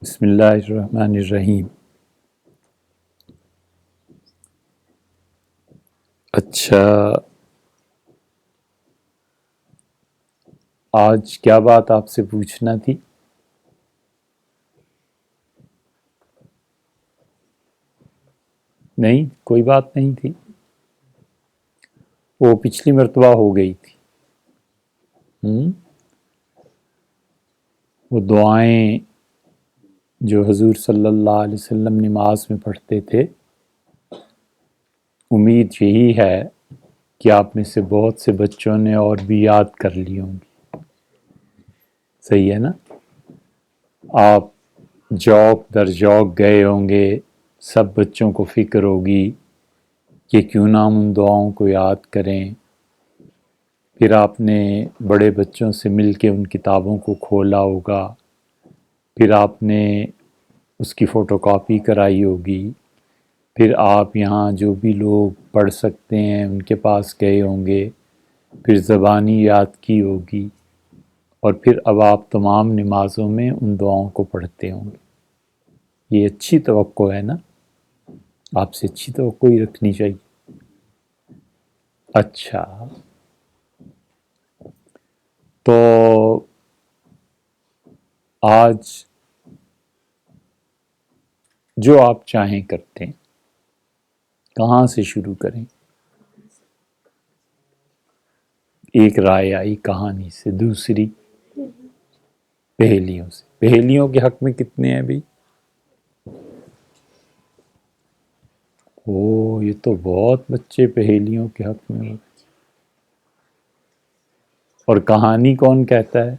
بسم اللہ الرحمن الرحیم۔ اچھا، آج کیا بات آپ سے پوچھنا تھی؟ نہیں، کوئی بات نہیں تھی، وہ پچھلی مرتبہ ہو گئی تھی۔ وہ دعائیں جو حضور صلی اللہ علیہ وسلم نماز میں پڑھتے تھے، امید یہی ہے کہ آپ میں سے بہت سے بچوں نے اور بھی یاد کر لی ہوں گی۔ صحیح ہے نا؟ آپ جوک در جوک گئے ہوں گے، سب بچوں کو فکر ہوگی کہ کیوں نہ ہم ان دعاؤں کو یاد کریں۔ پھر آپ نے بڑے بچوں سے مل کے ان کتابوں کو کھولا ہوگا، پھر آپ نے اس کی فوٹو کاپی کرائی ہوگی، پھر آپ یہاں جو بھی لوگ پڑھ سکتے ہیں ان کے پاس گئے ہوں گے، پھر زبانی یاد کی ہوگی، اور پھر اب آپ تمام نمازوں میں ان دعاؤں کو پڑھتے ہوں گے۔ یہ اچھی توقع ہے نا؟ آپ سے اچھی توقع ہی رکھنی چاہیے۔ اچھا، تو آج جو آپ چاہیں کرتے ہیں، کہاں سے شروع کریں؟ ایک رائے آئی کہانی سے، دوسری پہیلیوں سے۔ پہیلیوں کے حق میں کتنے ہیں بھئی؟ یہ تو بہت بچے پہیلیوں کے حق میں ہو۔ اور کہانی کون کہتا ہے؟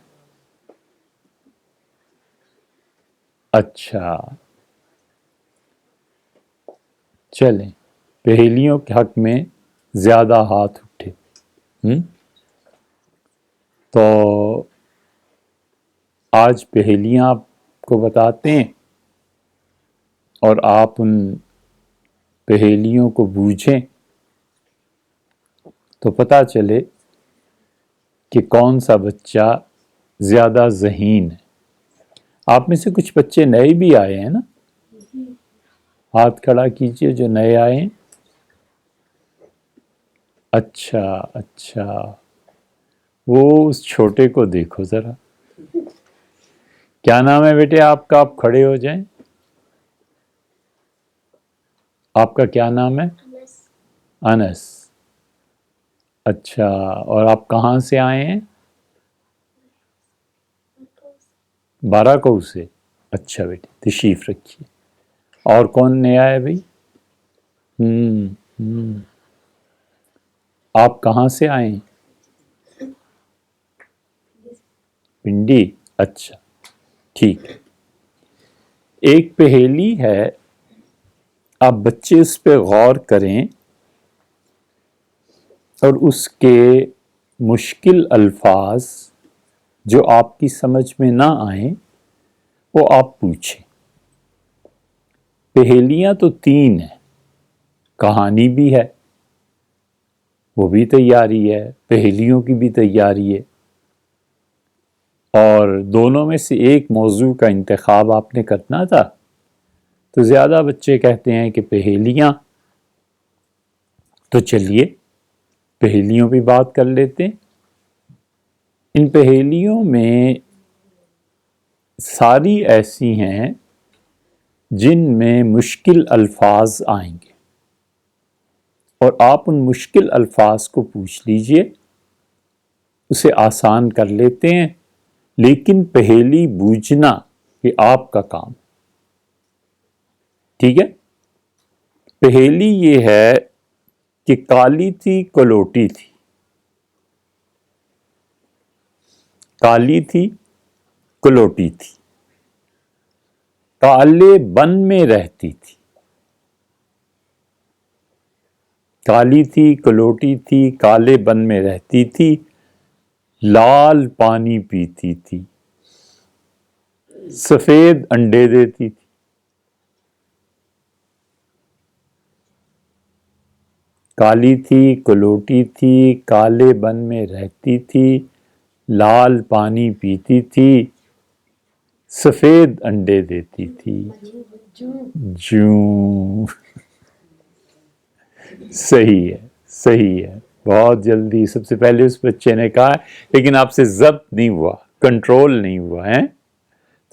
اچھا، چلیں، پہیلیوں کے حق میں زیادہ ہاتھ اٹھے۔ تو آج پہیلیاں آپ کو بتاتے ہیں، اور آپ ان پہیلیوں کو بوجھیں تو پتہ چلے کہ کون سا بچہ زیادہ ذہین ہے۔ آپ میں سے کچھ بچے نئے بھی آئے ہیں نا؟ ہاتھ کھڑا کیجئے جو نئے آئے ہیں۔ اچھا اچھا، وہ اس چھوٹے کو دیکھو ذرا، کیا نام ہے بیٹے آپ کا؟ آپ کھڑے ہو جائیں۔ آپ کا کیا نام ہے؟ انس۔ اچھا، اور آپ کہاں سے آئے ہیں؟ بارہ کوہ سے۔ اچھا بیٹے، تشریف رکھیے۔ اور کون نیا ہے بھائی؟ آپ کہاں سے آئے ہیں؟ پنڈی۔ اچھا، ٹھیک ہے۔ ایک پہیلی ہے، آپ بچے اس پہ غور کریں اور اس کے مشکل الفاظ جو آپ کی سمجھ میں نہ آئیں وہ آپ پوچھیں۔ پہیلیاں تو 3 ہیں، کہانی بھی ہے، وہ بھی تیاری ہے، پہیلیوں کی بھی تیاری ہے، اور دونوں میں سے ایک موضوع کا انتخاب آپ نے کرنا تھا۔ تو زیادہ بچے کہتے ہیں کہ پہیلیاں، تو چلیے پہیلیوں پہ بات کر لیتے ہیں۔ ان پہیلیوں میں ساری ایسی ہیں جن میں مشکل الفاظ آئیں گے، اور آپ ان مشکل الفاظ کو پوچھ لیجئے، اسے آسان کر لیتے ہیں، لیکن پہیلی بوجھنا یہ آپ کا کام۔ ٹھیک ہے؟ پہیلی یہ ہے کہ کالی تھی کلوٹی تھی، کالی تھی کلوٹی تھی، کالے بن میں رہتی تھی، کالی تھی کلوٹی تھی، کالے بن میں رہتی تھی، لال پانی پیتی تھی، سفید انڈے دیتی تھی۔ کالی تھی کلوٹی تھی، کالے بن میں رہتی تھی، لال پانی پیتی تھی، سفید انڈے دیتی تھی، جوں. صحیح ہے، صحیح ہے. بہت جلدی سب سے پہلے اس بچے نے کہا، لیکن آپ سے ضبط نہیں ہوا، کنٹرول نہیں ہوا ہے.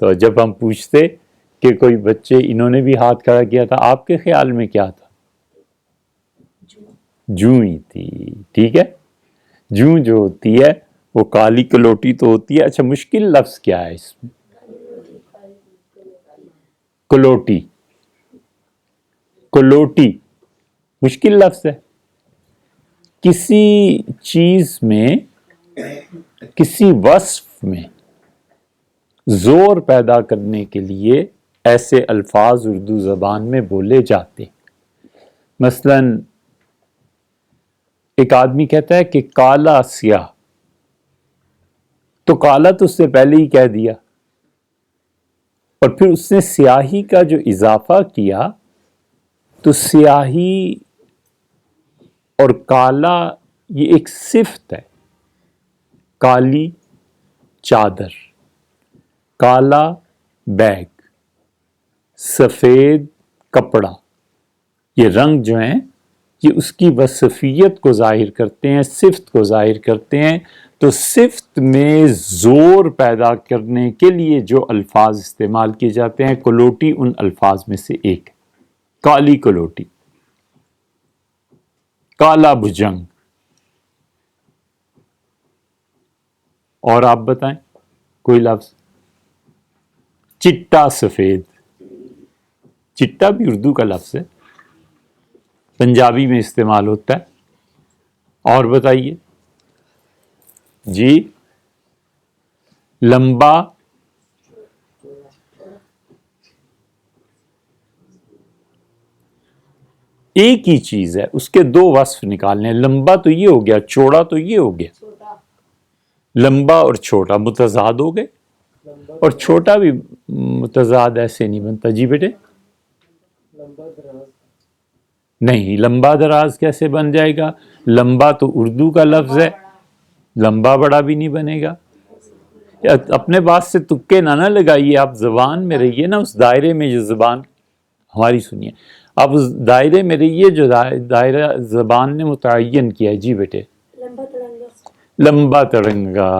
تو جب ہم پوچھتے کہ کوئی بچے انہوں نے بھی ہاتھ کھڑا کیا تھا، آپ کے خیال میں کیا تھا؟ جوں ہی تھی. ٹھیک ہے، جوں جو ہوتی ہے وہ کالی کلوٹی تو ہوتی ہے. اچھا، مشکل لفظ کیا ہے اس میں؟ کلوٹی. کلوٹی مشکل لفظ ہے. کسی چیز میں، کسی وصف میں زور پیدا کرنے کے لیے ایسے الفاظ اردو زبان میں بولے جاتے. مثلا ایک آدمی کہتا ہے کہ کالا سیاہ، تو کالا تو اس سے پہلے ہی کہہ دیا، اور پھر اس نے سیاہی کا جو اضافہ کیا، تو سیاہی اور کالا یہ ایک صفت ہے. کالی چادر، کالا بیگ، سفید کپڑا، یہ رنگ جو ہیں یہ اس کی وصفیت کو ظاہر کرتے ہیں، صفت کو ظاہر کرتے ہیں. تو صفت میں زور پیدا کرنے کے لیے جو الفاظ استعمال کیے جاتے ہیں، کلوٹی ان الفاظ میں سے ایک ہے. کالی کلوٹی، کالا بھجنگ. اور آپ بتائیں کوئی لفظ؟ چٹا سفید. چٹا بھی اردو کا لفظ ہے، پنجابی میں استعمال ہوتا ہے. اور بتائیے جی. لمبا، ایک ہی چیز ہے، اس کے دو وصف نکالنے. لمبا تو یہ ہو گیا، چوڑا تو یہ ہو گیا. لمبا اور چھوٹا متضاد ہو گئے، اور چھوٹا بھی متضاد ایسے نہیں بنتا. جی بیٹے؟ نہیں، لمبا دراز کیسے بن جائے گا؟ لمبا تو اردو کا لفظ ہے، لمبا بڑا بھی نہیں بنے گا. اپنے بات سے تکے نہ لگائیے، آپ زبان میں رہیے نا، اس دائرے میں جو زبان ہماری سنیے. آپ اس دائرے میں رہیے جو دائرہ زبان نے متعین کیا ہے. جی بیٹے؟ لمبا تڑنگا،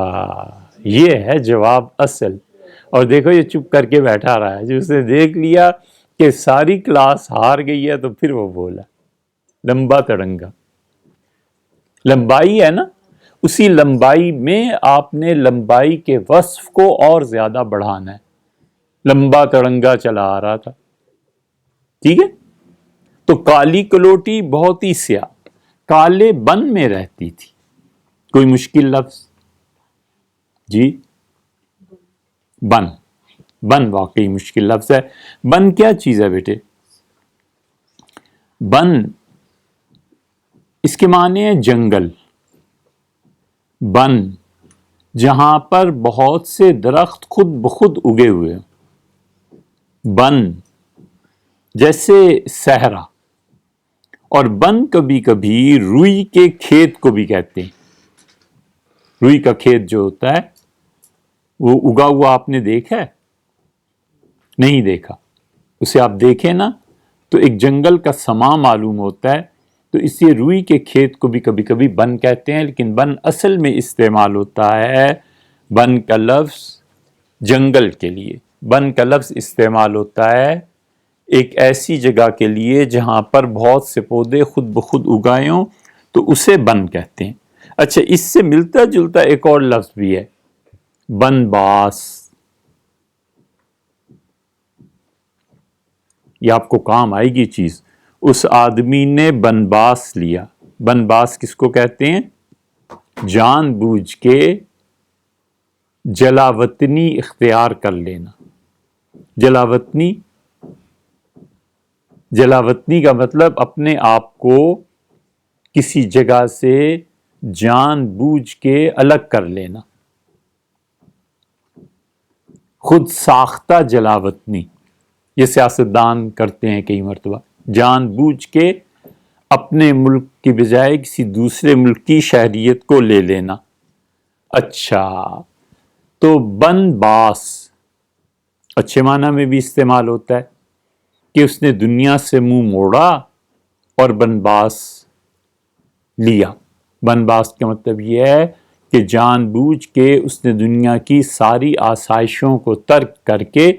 یہ ہے جواب اصل. اور دیکھو یہ چپ کر کے بیٹھا رہا ہے، جو اس نے دیکھ لیا کہ ساری کلاس ہار گئی ہے تو پھر وہ بولا لمبا تڑنگا. لمبائی ہے نا، اسی لمبائی میں آپ نے لمبائی کے وصف کو اور زیادہ بڑھانا ہے. لمبا تڑنگا چلا آ رہا تھا. ٹھیک ہے؟ تو کالی کلوٹی بہت ہی سیاہ، کالے بن میں رہتی تھی. کوئی مشکل لفظ؟ جی. بن. بن واقعی مشکل لفظ ہے. بن کیا چیز ہے بیٹے؟ بن اس کے معنی ہے جنگل. بن جہاں پر بہت سے درخت خود بخود اگے ہوئے ہیں. بن جیسے صحرا. اور بن کبھی کبھی روئی کے کھیت کو بھی کہتے ہیں. روئی کا کھیت جو ہوتا ہے وہ اگا ہوا آپ نے دیکھا ہے؟ نہیں دیکھا. اسے آپ دیکھیں نا تو ایک جنگل کا سما معلوم ہوتا ہے. تو اس لیے روئی کے کھیت کو بھی کبھی کبھی بن کہتے ہیں، لیکن بن اصل میں استعمال ہوتا ہے، بن کا لفظ جنگل کے لیے. بن کا لفظ استعمال ہوتا ہے ایک ایسی جگہ کے لیے جہاں پر بہت سے پودے خود بخود اگائے ہوں، تو اسے بن کہتے ہیں. اچھا، اس سے ملتا جلتا ایک اور لفظ بھی ہے، بن باس. یہ آپ کو کام آئے گی چیز. اس آدمی نے بن باس لیا. بن باس کس کو کہتے ہیں؟ جان بوجھ کے جلاوطنی اختیار کر لینا. جلاوطنی، جلاوطنی کا مطلب اپنے آپ کو کسی جگہ سے جان بوجھ کے الگ کر لینا. خود ساختہ جلاوطنی یہ سیاستدان کرتے ہیں کئی مرتبہ، جان بوجھ کے اپنے ملک کی بجائے کسی دوسرے ملک کی شہریت کو لے لینا. اچھا، تو بن باس اچھے معنی میں بھی استعمال ہوتا ہے کہ اس نے دنیا سے منہ موڑا اور بنباس لیا. بنباس کا مطلب یہ ہے کہ جان بوجھ کے اس نے دنیا کی ساری آسائشوں کو ترک کر کے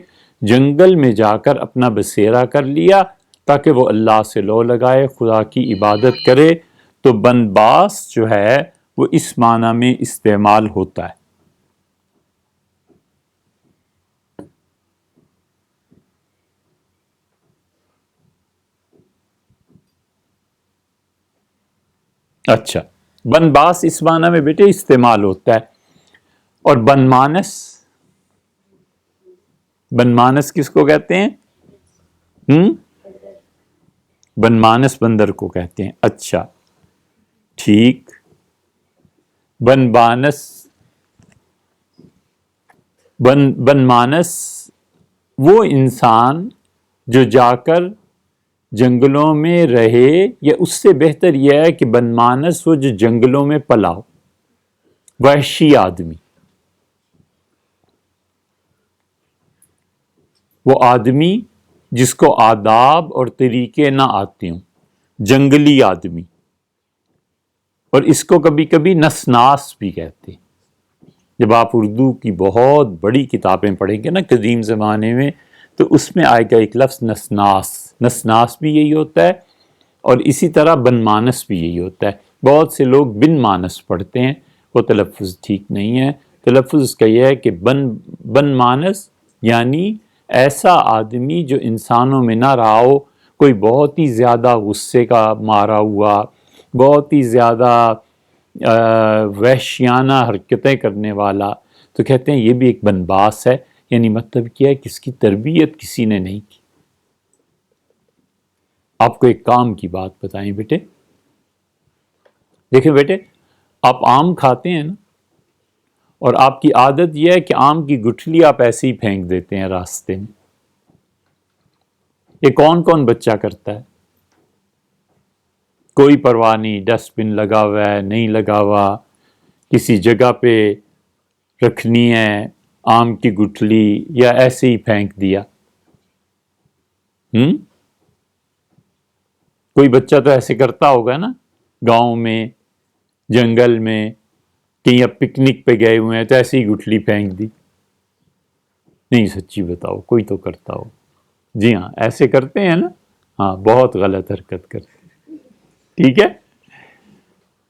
جنگل میں جا کر اپنا بسیرا کر لیا تاکہ وہ اللہ سے لو لگائے، خدا کی عبادت کرے. تو بنباس جو ہے وہ اس معنی میں استعمال ہوتا ہے. اچھا، بنباس اس معنی میں بیٹے استعمال ہوتا ہے. اور بنمانس، بنمانس کس کو کہتے ہیں؟ بنمانس بندر کو کہتے ہیں. اچھا ٹھیک. بنمانس وہ انسان جو جا کر جنگلوں میں رہے، یا اس سے بہتر یہ ہے کہ بنمانس وہ جو جنگلوں میں پلا ہو، وحشی آدمی. وہ آدمی جس کو آداب اور طریقے نہ آتے ہوں، جنگلی آدمی. اور اس کو کبھی کبھی نسناس بھی کہتے ہیں. جب آپ اردو کی بہت بڑی کتابیں پڑھیں گے نا قدیم زمانے میں، تو اس میں آئے گا ایک لفظ نسناس. نسناس بھی یہی ہوتا ہے، اور اسی طرح بنمانس بھی یہی ہوتا ہے. بہت سے لوگ بن مانس پڑھتے ہیں، وہ تلفظ ٹھیک نہیں ہے. تلفظ اس کا یہ ہے کہ بن مانس یعنی ایسا آدمی جو انسانوں میں نہ رہا ہو، کوئی بہت ہی زیادہ غصے کا مارا ہوا، بہت ہی زیادہ وحشیانہ حرکتیں کرنے والا. تو کہتے ہیں یہ بھی ایک بنباس ہے. یعنی مطلب کیا ہے کہ اس کی تربیت کسی نے نہیں کی. آپ کو ایک کام کی بات بتائیں بیٹے، دیکھیں بیٹے، آپ آم کھاتے ہیں نا، اور آپ کی عادت یہ ہے کہ آم کی گٹھلی آپ ایسے ہی پھینک دیتے ہیں راستے میں. یہ کون کون بچہ کرتا ہے؟ کوئی پرواہ نہیں، ڈسٹ بن لگا ہوا ہے نہیں لگا ہوا، کسی جگہ پہ رکھنی ہے آم کی گٹھلی، یا ایسے ہی پھینک دیا. کوئی بچہ تو ایسے کرتا ہوگا نا، گاؤں میں، جنگل میں، کہیں اب پکنک پہ گئے ہوئے ہیں تو ایسے ہی گٹھلی پھینک دی. نہیں سچی بتاؤ، کوئی تو کرتا ہو. جی ہاں، ایسے کرتے ہیں نا. ہاں، بہت غلط حرکت کرتے ہیں. ٹھیک ہے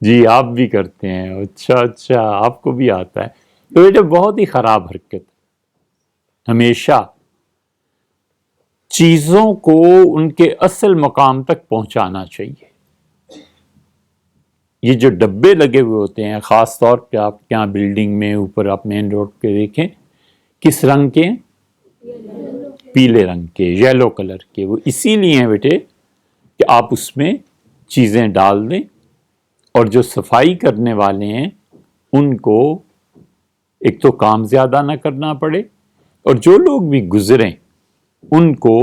جی، آپ بھی کرتے ہیں. اچھا آپ کو بھی آتا ہے. تو یہ بہت ہی خراب حرکت. ہمیشہ چیزوں کو ان کے اصل مقام تک پہنچانا چاہیے. یہ جو ڈبے لگے ہوئے ہوتے ہیں، خاص طور پہ آپ کے یہاں بلڈنگ میں اوپر آپ مین روڈ پہ دیکھیں، کس رنگ کے ہیں؟ پیلے رنگ کے، یلو کلر کے. وہ اسی لیے ہیں بیٹے کہ آپ اس میں چیزیں ڈال دیں، اور جو صفائی کرنے والے ہیں ان کو ایک تو کام زیادہ نہ کرنا پڑے، اور جو لوگ بھی گزریں ان کو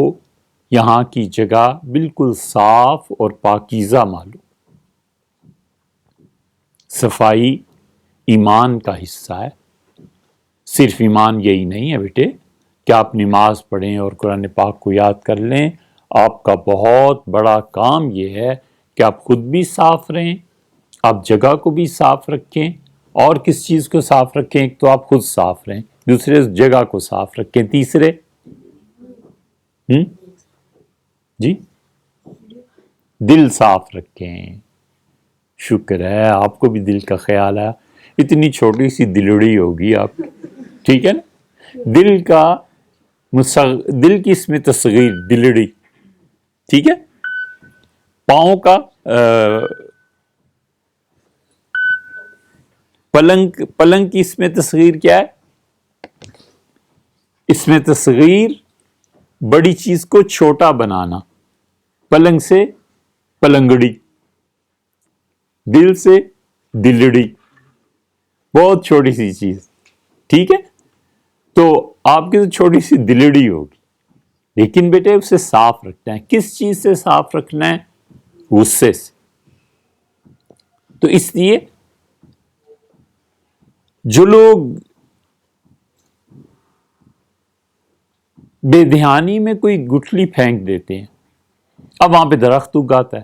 یہاں کی جگہ بالکل صاف اور پاکیزہ معلوم. صفائی ایمان کا حصہ ہے. صرف ایمان یہی نہیں ہے بیٹے کہ آپ نماز پڑھیں اور قرآن پاک کو یاد کر لیں. آپ کا بہت بڑا کام یہ ہے کہ آپ خود بھی صاف رہیں، آپ جگہ کو بھی صاف رکھیں. اور کس چیز کو صاف رکھیں؟ ایک تو آپ خود صاف رہیں، دوسرے جگہ کو صاف رکھیں، تیسرے جی دل صاف رکھیں. شکر ہے آپ کو بھی دل کا خیال ہے. اتنی چھوٹی سی دلڑی ہوگی آپ. ٹھیک ہے نا، دل کا دل کی اس میں تصغیر دلڑی. ٹھیک ہے، پاؤں کا پلنگ کی اس میں تصغیر کیا ہے؟ اس میں تصغیر بڑی چیز کو چھوٹا بنانا. پلنگ سے پلنگڑی، دل سے دلڑی، بہت چھوٹی سی چیز. ٹھیک ہے، تو آپ کی تو چھوٹی سی دلڑی ہوگی، لیکن بیٹے اسے صاف رکھنا ہے. کس چیز سے صاف رکھنا ہے؟ غصے سے. تو اس لیے جو لوگ بے دھیانی میں کوئی گٹھلی پھینک دیتے ہیں، اب وہاں پہ درخت اگاتا ہے،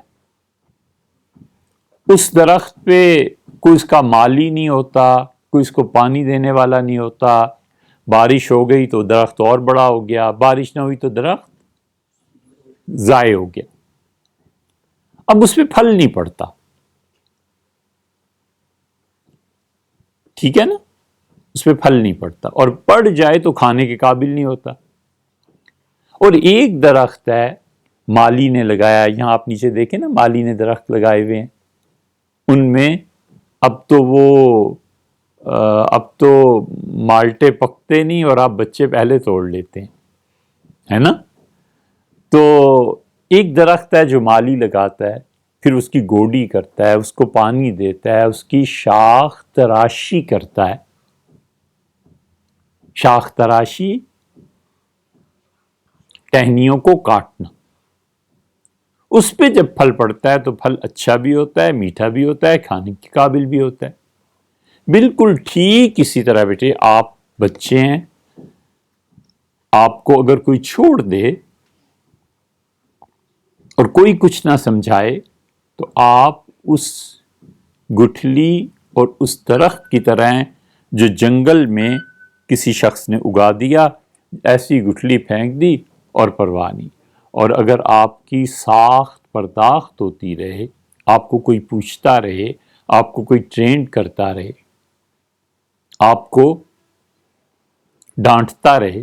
اس درخت پہ کوئی اس کا مالی نہیں ہوتا، کوئی اس کو پانی دینے والا نہیں ہوتا، بارش ہو گئی تو درخت اور بڑا ہو گیا، بارش نہ ہوئی تو درخت ضائع ہو گیا، اب اس پہ پھل نہیں پڑتا، ٹھیک ہے نا، اس پہ پھل نہیں پڑتا، اور پڑ جائے تو کھانے کے قابل نہیں ہوتا۔ اور ایک درخت ہے مالی نے لگایا، یہاں آپ نیچے دیکھیں نا، مالی نے درخت لگائے ہوئے ہیں، ان میں اب تو مالٹے پکتے نہیں اور آپ بچے پہلے توڑ لیتے ہیں، ہے نا؟ تو ایک درخت ہے جو مالی لگاتا ہے، پھر اس کی گوڈی کرتا ہے، اس کو پانی دیتا ہے، اس کی شاخ تراشی کرتا ہے، شاخ تراشی، ٹہنیوں کو کاٹنا، اس پہ جب پھل پڑتا ہے تو پھل اچھا بھی ہوتا ہے، میٹھا بھی ہوتا ہے، کھانے کے قابل بھی ہوتا ہے۔ بالکل ٹھیک اسی طرح بیٹے، آپ بچے ہیں، آپ کو اگر کوئی چھوڑ دے اور کوئی کچھ نہ سمجھائے تو آپ اس گٹھلی اور اس درخت کی طرح ہیں جو جنگل میں کسی شخص نے اگا دیا، ایسی گٹھلی پھینک دی اور پرواہ نہیں۔ اور اگر آپ کی ساخت پرداخت ہوتی رہے، آپ کو کوئی پوچھتا رہے، آپ کو کوئی ٹرینڈ کرتا رہے، آپ کو ڈانٹتا رہے،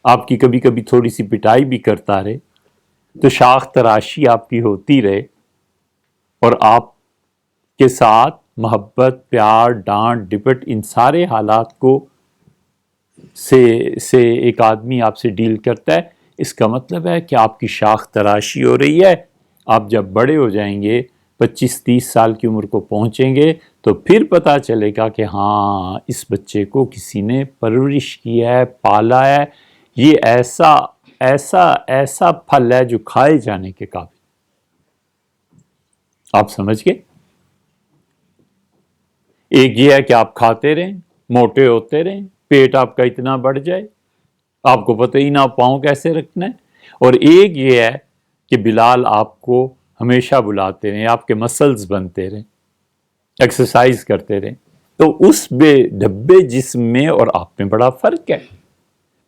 آپ کی کبھی کبھی تھوڑی سی پٹائی بھی کرتا رہے، تو شاخ تراشی آپ کی ہوتی رہے، اور آپ کے ساتھ محبت، پیار، ڈانٹ ڈپٹ، ان سارے حالات کو سے ایک آدمی آپ سے ڈیل کرتا ہے، اس کا مطلب ہے کہ آپ کی شاخ تراشی ہو رہی ہے۔ آپ جب بڑے ہو جائیں گے، 25-30 سال کی عمر کو پہنچیں گے، تو پھر پتا چلے گا کہ ہاں اس بچے کو کسی نے پرورش کیا ہے، پالا ہے، یہ ایسا ایسا ایسا پھل ہے جو کھائے جانے کے قابل۔ آپ سمجھ گئے؟ ایک یہ ہے کہ آپ کھاتے رہیں، موٹے ہوتے رہیں، پیٹ آپ کا اتنا بڑھ جائے آپ کو پتہ ہی نہ پاؤں کیسے رکھنا ہے، اور ایک یہ ہے کہ بلال آپ کو ہمیشہ بلاتے رہیں، آپ کے مسلز بنتے رہیں، ایکسرسائز کرتے رہیں، تو اس بے ڈھبے جسم میں اور آپ میں بڑا فرق ہے۔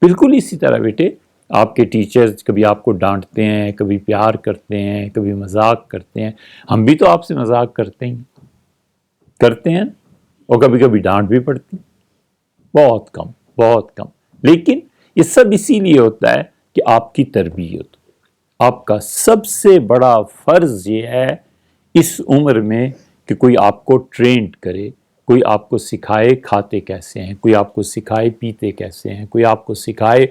بالکل اسی طرح بیٹے، آپ کے ٹیچرز کبھی آپ کو ڈانٹتے ہیں، کبھی پیار کرتے ہیں، کبھی مذاق کرتے ہیں، ہم بھی تو آپ سے مذاق کرتے ہیں، اور کبھی کبھی ڈانٹ بھی پڑتی، بہت کم، بہت کم، لیکن یہ سب اسی لیے ہوتا ہے کہ آپ کی تربیت، آپ کا سب سے بڑا فرض یہ ہے اس عمر میں کہ کوئی آپ کو ٹرینڈ کرے، کوئی آپ کو سکھائے کھاتے کیسے ہیں، کوئی آپ کو سکھائے پیتے کیسے ہیں، کوئی آپ کو سکھائے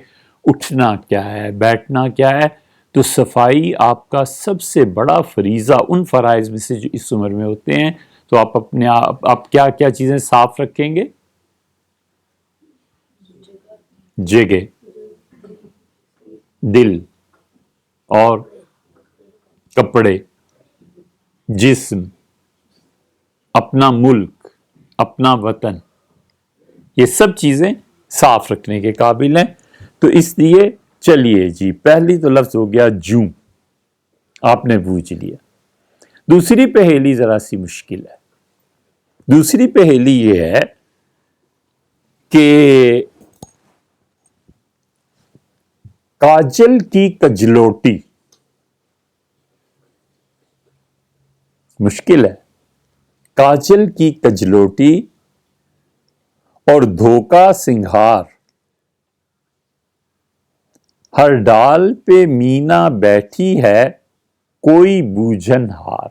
اٹھنا کیا ہے، بیٹھنا کیا ہے۔ تو صفائی آپ کا سب سے بڑا فریضہ ان فرائض میں سے جو اس عمر میں ہوتے ہیں۔ تو آپ کیا کیا چیزیں صاف رکھیں گے؟ جگہ، دل، اور کپڑے، جسم، اپنا ملک، اپنا وطن، یہ سب چیزیں صاف رکھنے کے قابل ہیں۔ تو اس لیے چلیے جی، پہلی تو لفظ ہو گیا جوں، آپ نے بوجھ لیا۔ دوسری پہیلی ذرا سی مشکل ہے۔ دوسری پہیلی یہ ہے کہ کاجل کی کجلوٹی، مشکل ہے۔ کاجل کی کجلوٹی اور دھوکا سنگھار، ہر ڈال پہ مینا بیٹھی ہے کوئی بوجھن ہار۔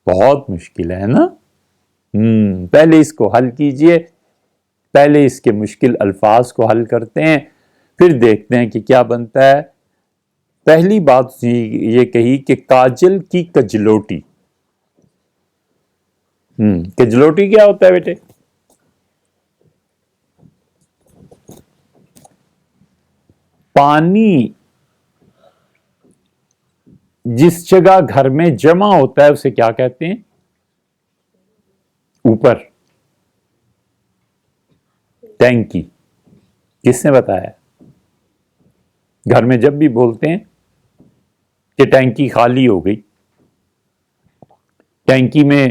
بہت مشکل ہے نا؟ پہلے اس کو حل کیجئے، پہلے اس کے مشکل الفاظ کو حل کرتے ہیں، پھر دیکھتے ہیں کہ کیا بنتا ہے۔ پہلی بات یہ کہی کہ کاجل کی کجلوٹی، کجلوٹی کیا ہوتا ہے بیٹے؟ پانی جس جگہ گھر میں جمع ہوتا ہے اسے کیا کہتے ہیں؟ اوپر، ٹینکی۔ کس نے بتایا؟ گھر میں جب بھی بولتے ہیں کہ ٹینکی خالی ہو گئی، ٹینکی میں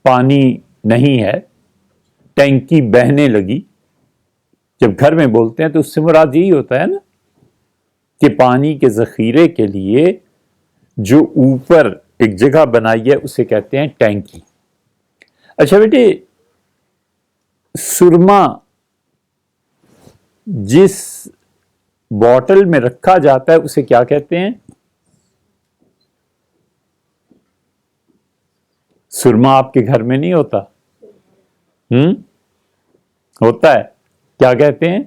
پانی نہیں ہے، ٹینکی بہنے لگی، جب گھر میں بولتے ہیں تو اس سے مراد یہی ہوتا ہے نا کہ پانی کے ذخیرے کے لیے جو اوپر ایک جگہ بنائی ہے اسے کہتے ہیں ٹینکی۔ اچھا بیٹے، سرما جس بوٹل میں رکھا جاتا ہے اسے کیا کہتے ہیں؟ سرما آپ کے گھر میں نہیں ہوتا؟ ہوتا ہے، کیا کہتے ہیں؟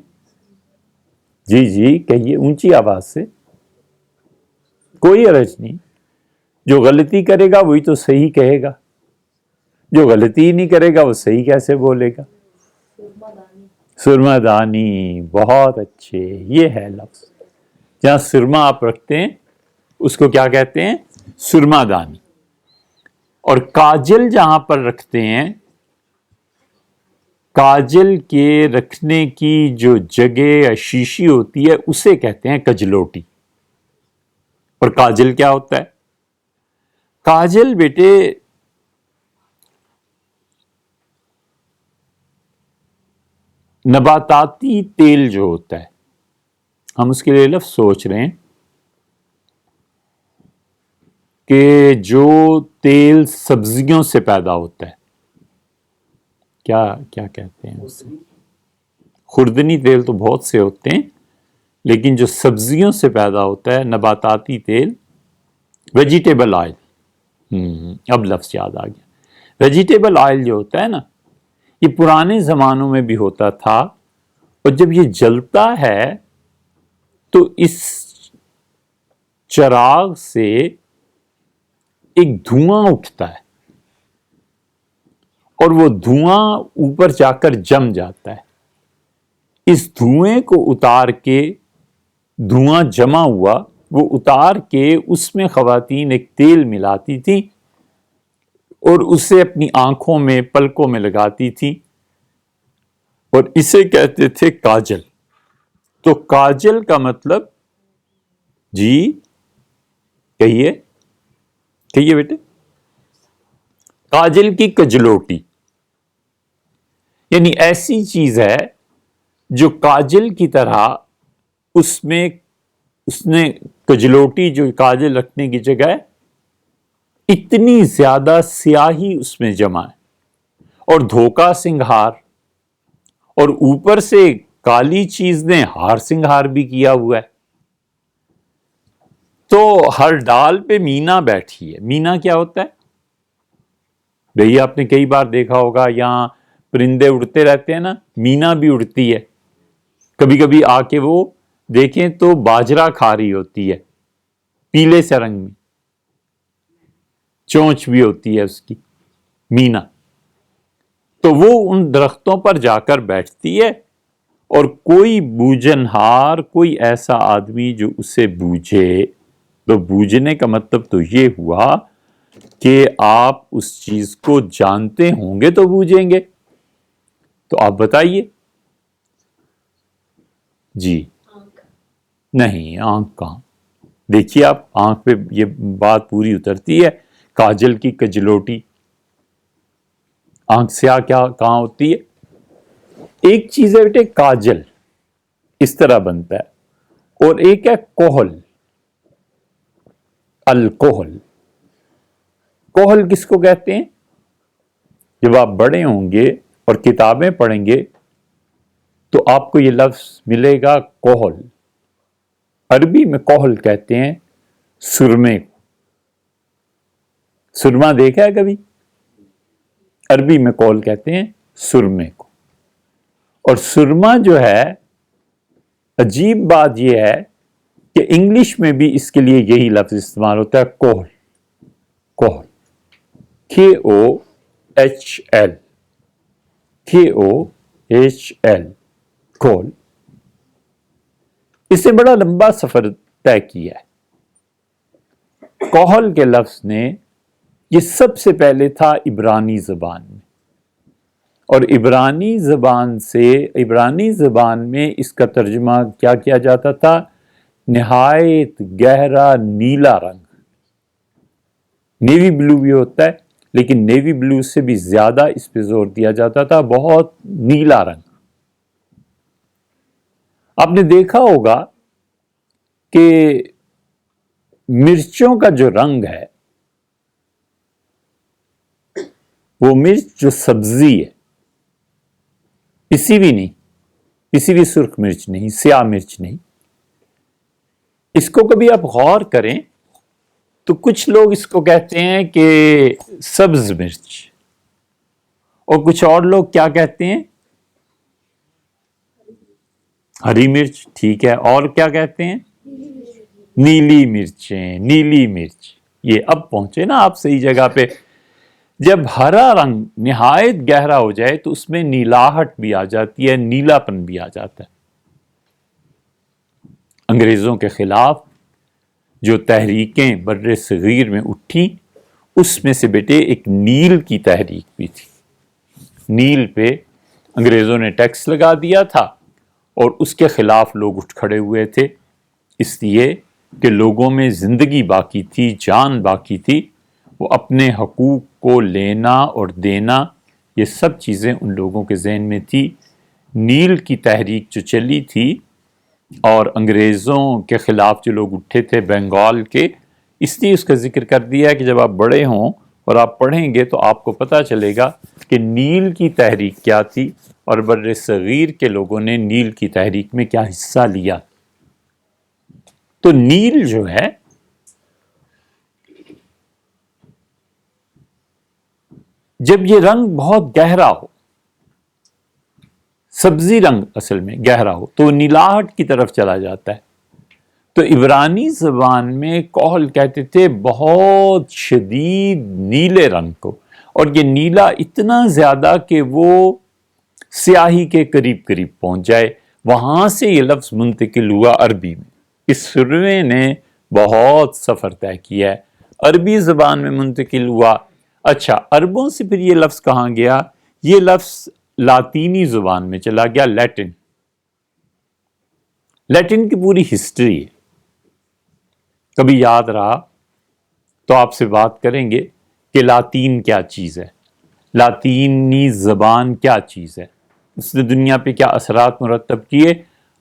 جی جی کہیے اونچی آواز سے، کوئی حرج نہیں، جو غلطی کرے گا وہی تو صحیح کہے گا، جو غلطی ہی نہیں کرے گا وہ صحیح کیسے بولے گا؟ سرما دانی، بہت اچھے، یہ ہے لفظ، جہاں سرما آپ رکھتے ہیں اس کو کیا کہتے ہیں؟ سرما دانی۔ اور کاجل جہاں پر رکھتے ہیں، کاجل کے رکھنے کی جو جگہ یا شیشی ہوتی ہے اسے کہتے ہیں کجلوٹی۔ اور کاجل کیا ہوتا ہے؟ کاجل بیٹے نباتاتی تیل جو ہوتا ہے، ہم اس کے لیے لفظ سوچ رہے ہیں کہ جو تیل سبزیوں سے پیدا ہوتا ہے، کیا کہتے ہیں اسے؟ خوردنی تیل تو بہت سے ہوتے ہیں، لیکن جو سبزیوں سے پیدا ہوتا ہے نباتاتی تیل، ویجیٹیبل آئل، اب لفظ یاد آ گیا، ویجیٹیبل آئل جو ہوتا ہے نا، یہ پرانے زمانوں میں بھی ہوتا تھا، اور جب یہ جلتا ہے تو اس چراغ سے ایک دھواں اٹھتا ہے، اور وہ دھواں اوپر جا کر جم جاتا ہے۔ اس دھوئیں کو اتار کے، دھواں جمع ہوا، وہ اتار کے اس میں خواتین ایک تیل ملاتی تھی اور اسے اپنی آنکھوں میں، پلکوں میں لگاتی تھی، اور اسے کہتے تھے کاجل۔ تو کاجل کا مطلب، جی کہیے بیٹے، کاجل کی کجلوٹی، یعنی ایسی چیز ہے جو کاجل کی طرح اس نے کجلوٹی جو کاجل رکھنے کی جگہ ہے، اتنی زیادہ سیاہی اس میں جمع ہے، اور دھوکا سنگھار، اور اوپر سے کالی چیز نے ہار سنگھار بھی کیا ہوا ہے۔ تو ہر ڈال پہ مینا بیٹھی ہے۔ مینا کیا ہوتا ہے بھئی؟ آپ نے کئی بار دیکھا ہوگا یہاں پرندے اڑتے رہتے ہیں نا، مینا بھی اڑتی ہے، کبھی کبھی آ کے وہ دیکھیں تو باجرہ کھا رہی ہوتی ہے، پیلے سے رنگ میں، چونچ بھی ہوتی ہے اس کی، مینا۔ تو وہ ان درختوں پر جا کر بیٹھتی ہے، اور کوئی بوجھنہار، کوئی ایسا آدمی جو اسے بوجھے، تو بوجھنے کا مطلب تو یہ ہوا کہ آپ اس چیز کو جانتے ہوں گے تو بوجھیں گے۔ تو آپ بتائیے۔ جی نہیں، آنکھ کہاں؟ دیکھیے آپ، آنکھ پہ یہ بات پوری اترتی ہے، کاجل کی کجلوٹی، آنکھ سیاہ کہاں ہوتی ہے؟ ایک چیز ہے بیٹے کاجل، اس طرح بنتا ہے، اور ایک ہے کوہل، الکوہل۔ کوہل کس کو کہتے ہیں؟ جب آپ بڑے ہوں گے اور کتابیں پڑھیں گے تو آپ کو یہ لفظ ملے گا، کوہل۔ عربی میں کوہل کہتے ہیں سرمے کو۔ سرما دیکھا ہے کبھی؟ عربی میں کوہل کہتے ہیں سرمے کو۔ اور سرما جو ہے، عجیب بات یہ ہے کہ انگلش میں بھی اس کے لیے یہی لفظ استعمال ہوتا ہے، kohl, kohl, KOHL، KOHL، kohl. اس سے بڑا لمبا سفر طے کیا ہے۔ کوہل کے لفظ نے، یہ سب سے پہلے تھا عبرانی زبان میں، اور عبرانی زبان میں اس کا ترجمہ کیا کیا جاتا تھا؟ نہایت گہرا نیلا رنگ. نیوی بلو بھی ہوتا ہے لیکن نیوی بلو سے بھی زیادہ اس پہ زور دیا جاتا تھا، بہت نیلا رنگ. آپ نے دیکھا ہوگا کہ مرچوں کا جو رنگ ہے، وہ مرچ جو سبزی ہے، کسی بھی نہیں، کسی بھی سرخ مرچ نہیں، سیاہ مرچ نہیں، اس کو کبھی آپ غور کریں تو کچھ لوگ اس کو کہتے ہیں کہ سبز مرچ، اور کچھ اور لوگ کیا کہتے ہیں؟ ہری مرچ. ٹھیک ہے، اور کیا کہتے ہیں؟ نیلی مرچیں، نیلی مرچ. یہ اب پہنچے نا آپ صحیح جگہ پہ. جب ہرا رنگ نہایت گہرا ہو جائے تو اس میں نیلاہٹ بھی آ جاتی ہے، نیلا پن بھی آ جاتا ہے. انگریزوں کے خلاف جو تحریکیں بر صغیر میں اٹھی، اس میں سے بیٹے ایک نیل کی تحریک بھی تھی. نیل پہ انگریزوں نے ٹیکس لگا دیا تھا اور اس کے خلاف لوگ اٹھ کھڑے ہوئے تھے، اس لیے کہ لوگوں میں زندگی باقی تھی، جان باقی تھی. وہ اپنے حقوق کو لینا اور دینا، یہ سب چیزیں ان لوگوں کے ذہن میں تھی. نیل کی تحریک جو چلی تھی اور انگریزوں کے خلاف جو لوگ اٹھے تھے بنگال کے، اس لیے اس کا ذکر کر دیا کہ جب آپ بڑے ہوں اور آپ پڑھیں گے تو آپ کو پتہ چلے گا کہ نیل کی تحریک کیا تھی اور بر صغیر کے لوگوں نے نیل کی تحریک میں کیا حصہ لیا. تو نیل جو ہے جب یہ رنگ بہت گہرا ہو، سبزی رنگ اصل میں گہرا ہو، تو نیلاہٹ کی طرف چلا جاتا ہے. تو عبرانی زبان میں کوہل کہتے تھے بہت شدید نیلے رنگ کو، اور یہ نیلا اتنا زیادہ کہ وہ سیاہی کے قریب قریب پہنچ جائے. وہاں سے یہ لفظ منتقل ہوا عربی میں. اس سروے نے بہت سفر طے کیا ہے، عربی زبان میں منتقل ہوا. اچھا، عربوں سے پھر یہ لفظ کہاں گیا؟ یہ لفظ لاطینی زبان میں چلا گیا، لیٹن. لیٹن کی پوری ہسٹری ہے، کبھی یاد رہا تو آپ سے بات کریں گے کہ لاطین کیا چیز ہے، لاطینی زبان کیا چیز ہے، اس نے دنیا پہ کیا اثرات مرتب کیے.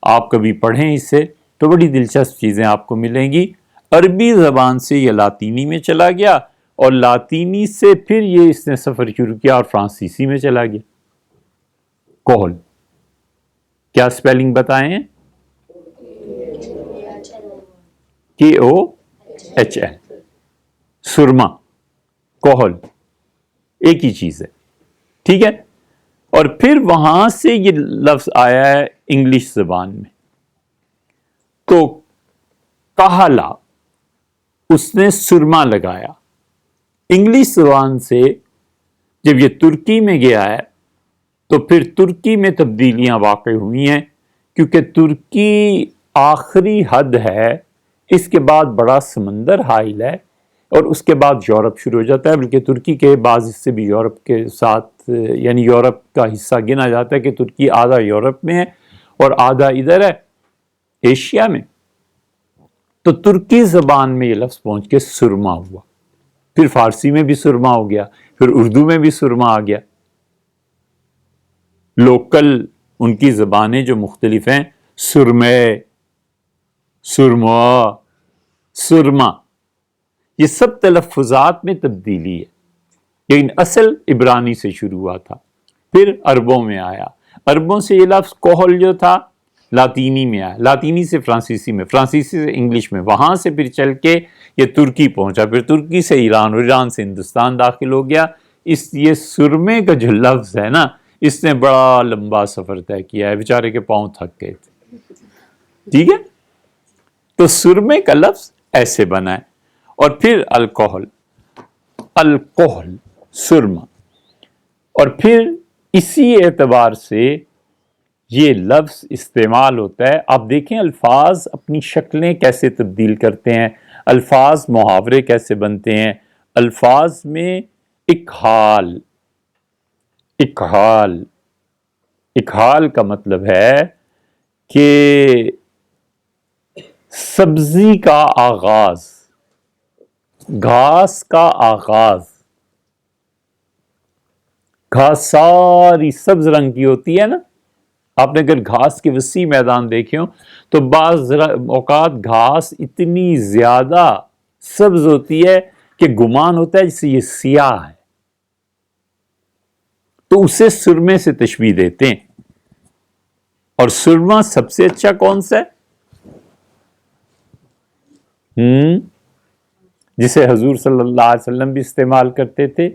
آپ کبھی پڑھیں اس سے تو بڑی دلچسپ چیزیں آپ کو ملیں گی. عربی زبان سے یہ لاطینی میں چلا گیا اور لاطینی سے پھر یہ اس نے سفر شروع کیا اور فرانسیسی میں چلا گیا. کوہل کیا سپیلنگ بتائیں؟ KOHL. سرما، کوہل ایک ہی چیز ہے، ٹھیک ہے. اور پھر وہاں سے یہ لفظ آیا ہے انگلش زبان میں. تو کہلا، اس نے سرما لگایا. انگلش زبان سے جب یہ ترکی میں گیا ہے تو پھر ترکی میں تبدیلیاں واقع ہوئی ہیں، کیونکہ ترکی آخری حد ہے، اس کے بعد بڑا سمندر حائل ہے اور اس کے بعد یورپ شروع ہو جاتا ہے. بلکہ ترکی کے بعض حصے بھی یورپ کے ساتھ، یعنی یورپ کا حصہ گنا جاتا ہے کہ ترکی آدھا یورپ میں ہے اور آدھا ادھر ہے ایشیا میں. تو ترکی زبان میں یہ لفظ پہنچ کے سرما ہوا، پھر فارسی میں بھی سرما ہو گیا، پھر اردو میں بھی سرما آ گیا. لوکل ان کی زبانیں جو مختلف ہیں، سرمے، سرما، سرما، یہ سب تلفظات میں تبدیلی ہے، لیکن اصل عبرانی سے شروع ہوا تھا، پھر عربوں میں آیا. عربوں سے یہ لفظ کوہل جو تھا لاطینی میں آیا، لاطینی سے فرانسیسی میں، فرانسیسی سے انگلش میں، وہاں سے پھر چل کے یہ ترکی پہنچا، پھر ترکی سے ایران اور ایران سے ہندوستان داخل ہو گیا. اس لیے سرمے کا جو لفظ ہے نا، اس نے بڑا لمبا سفر طے کیا ہے، بیچارے کے پاؤں تھک گئے تھے، ٹھیک ہے. تو سرمے کا لفظ ایسے بنا ہے. اور پھر الکوہل، الکوہل سرما. اور پھر اسی اعتبار سے یہ لفظ استعمال ہوتا ہے. آپ دیکھیں الفاظ اپنی شکلیں کیسے تبدیل کرتے ہیں، الفاظ محاورے کیسے بنتے ہیں. الفاظ میں ایک حال، اکحال، اکحال کا مطلب ہے کہ سبزی کا آغاز، گھاس کا آغاز. گھاس ساری سبز رنگ کی ہوتی ہے نا. آپ نے اگر گھاس کے وسیع میدان دیکھے ہوں تو بعض اوقات گھاس اتنی زیادہ سبز ہوتی ہے کہ گمان ہوتا ہے جسے یہ سیاہ ہے، تو اسے سرمے سے تشبیہ دیتے ہیں. اور سرما سب سے اچھا کون سا ہے؟ جسے حضور صلی اللہ علیہ وسلم بھی استعمال کرتے تھے،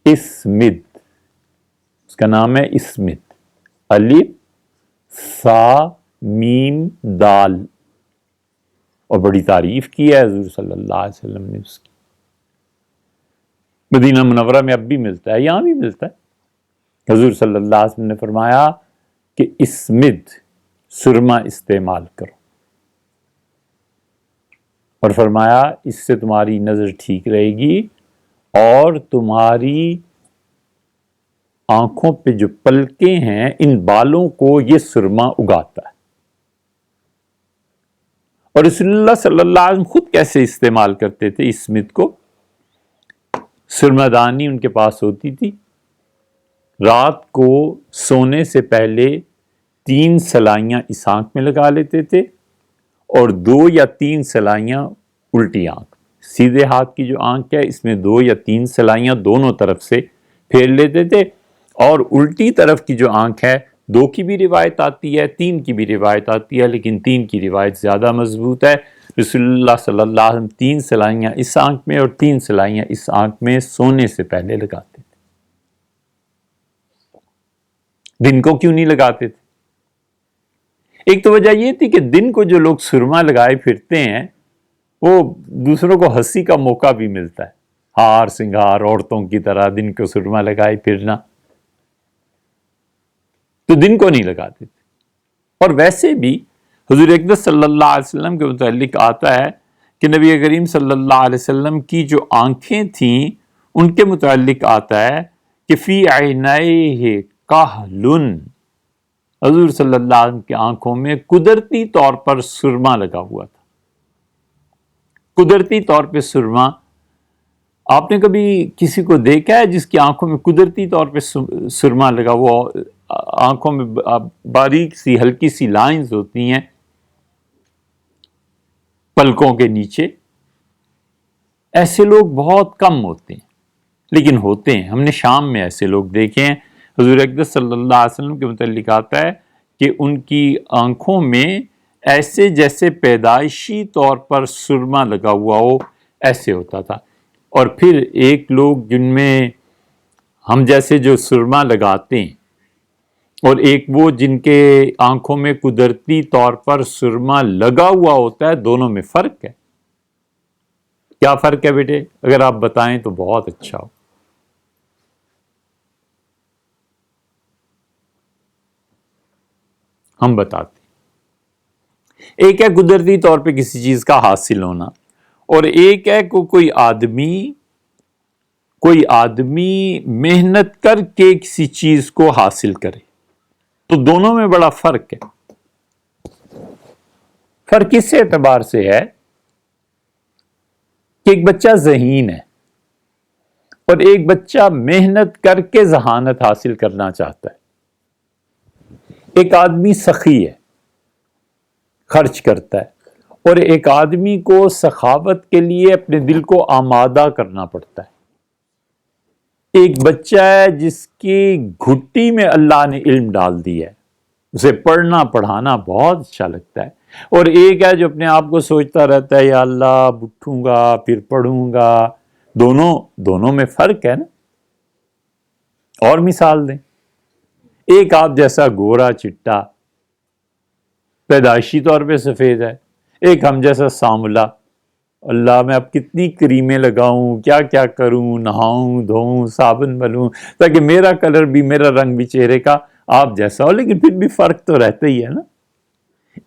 اسمد. اس کا نام ہے اسمد، الف سا میم دال. اور بڑی تعریف کی ہے حضور صلی اللہ علیہ وسلم نے اس کی. مدینہ منورہ میں اب بھی ملتا ہے، یہاں بھی ملتا ہے. حضور صلی اللہ علیہ وسلم نے فرمایا کہ اسمد، سرما استعمال کرو، اور فرمایا اس سے تمہاری نظر ٹھیک رہے گی اور تمہاری آنکھوں پہ جو پلکیں ہیں ان بالوں کو یہ سرما اگاتا ہے. اور رسول اللہ صلی اللہ علیہ وسلم خود کیسے استعمال کرتے تھے اسمد کو؟ سرما دانی ان کے پاس ہوتی تھی، رات کو سونے سے پہلے 3 سلائیاں اس آنکھ میں لگا لیتے تھے اور 2 یا 3 سلائیاں الٹی آنکھ. سیدھے ہاتھ کی جو آنکھ ہے اس میں 2 یا 3 سلائیاں دونوں طرف سے پھیر لیتے تھے، اور الٹی طرف کی جو آنکھ ہے 2 کی بھی روایت آتی ہے، 3 کی بھی روایت آتی ہے، لیکن 3 کی روایت زیادہ مضبوط ہے. رسول اللہ صلی اللہ علیہ وسلم 3 سلائیاں اس آنکھ میں اور 3 سلائیاں اس آنکھ میں سونے سے پہلے لگاتے تھے. دن کو کیوں نہیں لگاتے تھے؟ ایک تو وجہ یہ تھی کہ دن کو جو لوگ سرما لگائے پھرتے ہیں وہ دوسروں کو ہنسی کا موقع بھی ملتا ہے. ہار سنگار عورتوں کی طرح دن کو سرما لگائے پھرنا، تو دن کو نہیں لگاتے تھے. اور ویسے بھی حضور اقدس صلی اللہ علیہ وسلم کے متعلق آتا ہے کہ نبی کریم صلی اللہ علیہ وسلم کی جو آنکھیں تھیں ان کے متعلق آتا ہے کہ فی عینیہ کحلن، حضور صلی اللہ علیہ وسلم کی آنکھوں میں قدرتی طور پر سرما لگا ہوا تھا. قدرتی طور پہ سرما، آپ نے کبھی کسی کو دیکھا ہے جس کی آنکھوں میں قدرتی طور پہ سرما لگا ہوا؟ آنکھوں میں باریک سی ہلکی سی لائنز ہوتی ہیں پلکوں کے نیچے. ایسے لوگ بہت کم ہوتے ہیں لیکن ہوتے ہیں. ہم نے شام میں ایسے لوگ دیکھے ہیں. حضور اقدس صلی اللہ علیہ وسلم کے متعلق آتا ہے کہ ان کی آنکھوں میں ایسے جیسے پیدائشی طور پر سرما لگا ہوا ہو ایسے ہوتا تھا. اور پھر ایک لوگ جن میں ہم جیسے جو سرما لگاتے ہیں اور ایک وہ جن کے آنکھوں میں قدرتی طور پر سرما لگا ہوا ہوتا ہے، دونوں میں فرق ہے. کیا فرق ہے بیٹے؟ اگر آپ بتائیں تو بہت اچھا ہو. ہم بتاتے ہیں. ایک ہے قدرتی طور پہ کسی چیز کا حاصل ہونا، اور ایک ہے کوئی آدمی محنت کر کے کسی چیز کو حاصل کرے. تو دونوں میں بڑا فرق ہے. فرق اس اعتبار سے ہے کہ ایک بچہ ذہین ہے اور ایک بچہ محنت کر کے ذہانت حاصل کرنا چاہتا ہے. ایک آدمی سخی ہے، خرچ کرتا ہے، اور ایک آدمی کو سخاوت کے لیے اپنے دل کو آمادہ کرنا پڑتا ہے. ایک بچہ ہے جس کی گھٹی میں اللہ نے علم ڈال دی ہے، اسے پڑھنا پڑھانا بہت اچھا لگتا ہے. اور ایک ہے جو اپنے آپ کو سوچتا رہتا ہے یا اللہ اٹھوں گا پھر پڑھوں گا. دونوں میں فرق ہے نا. اور مثال دیں، ایک آپ جیسا گورا چٹا پیدائشی طور پہ سفید ہے، ایک ہم جیسا سانولا. اللہ میں اب کتنی کریمیں لگاؤں، کیا کیا کروں، نہاؤں دھوؤں صابن ملوں تاکہ میرا کلر بھی، میرا رنگ بھی چہرے کا آپ جیسا ہو. لیکن پھر بھی فرق تو رہتا ہی ہے نا.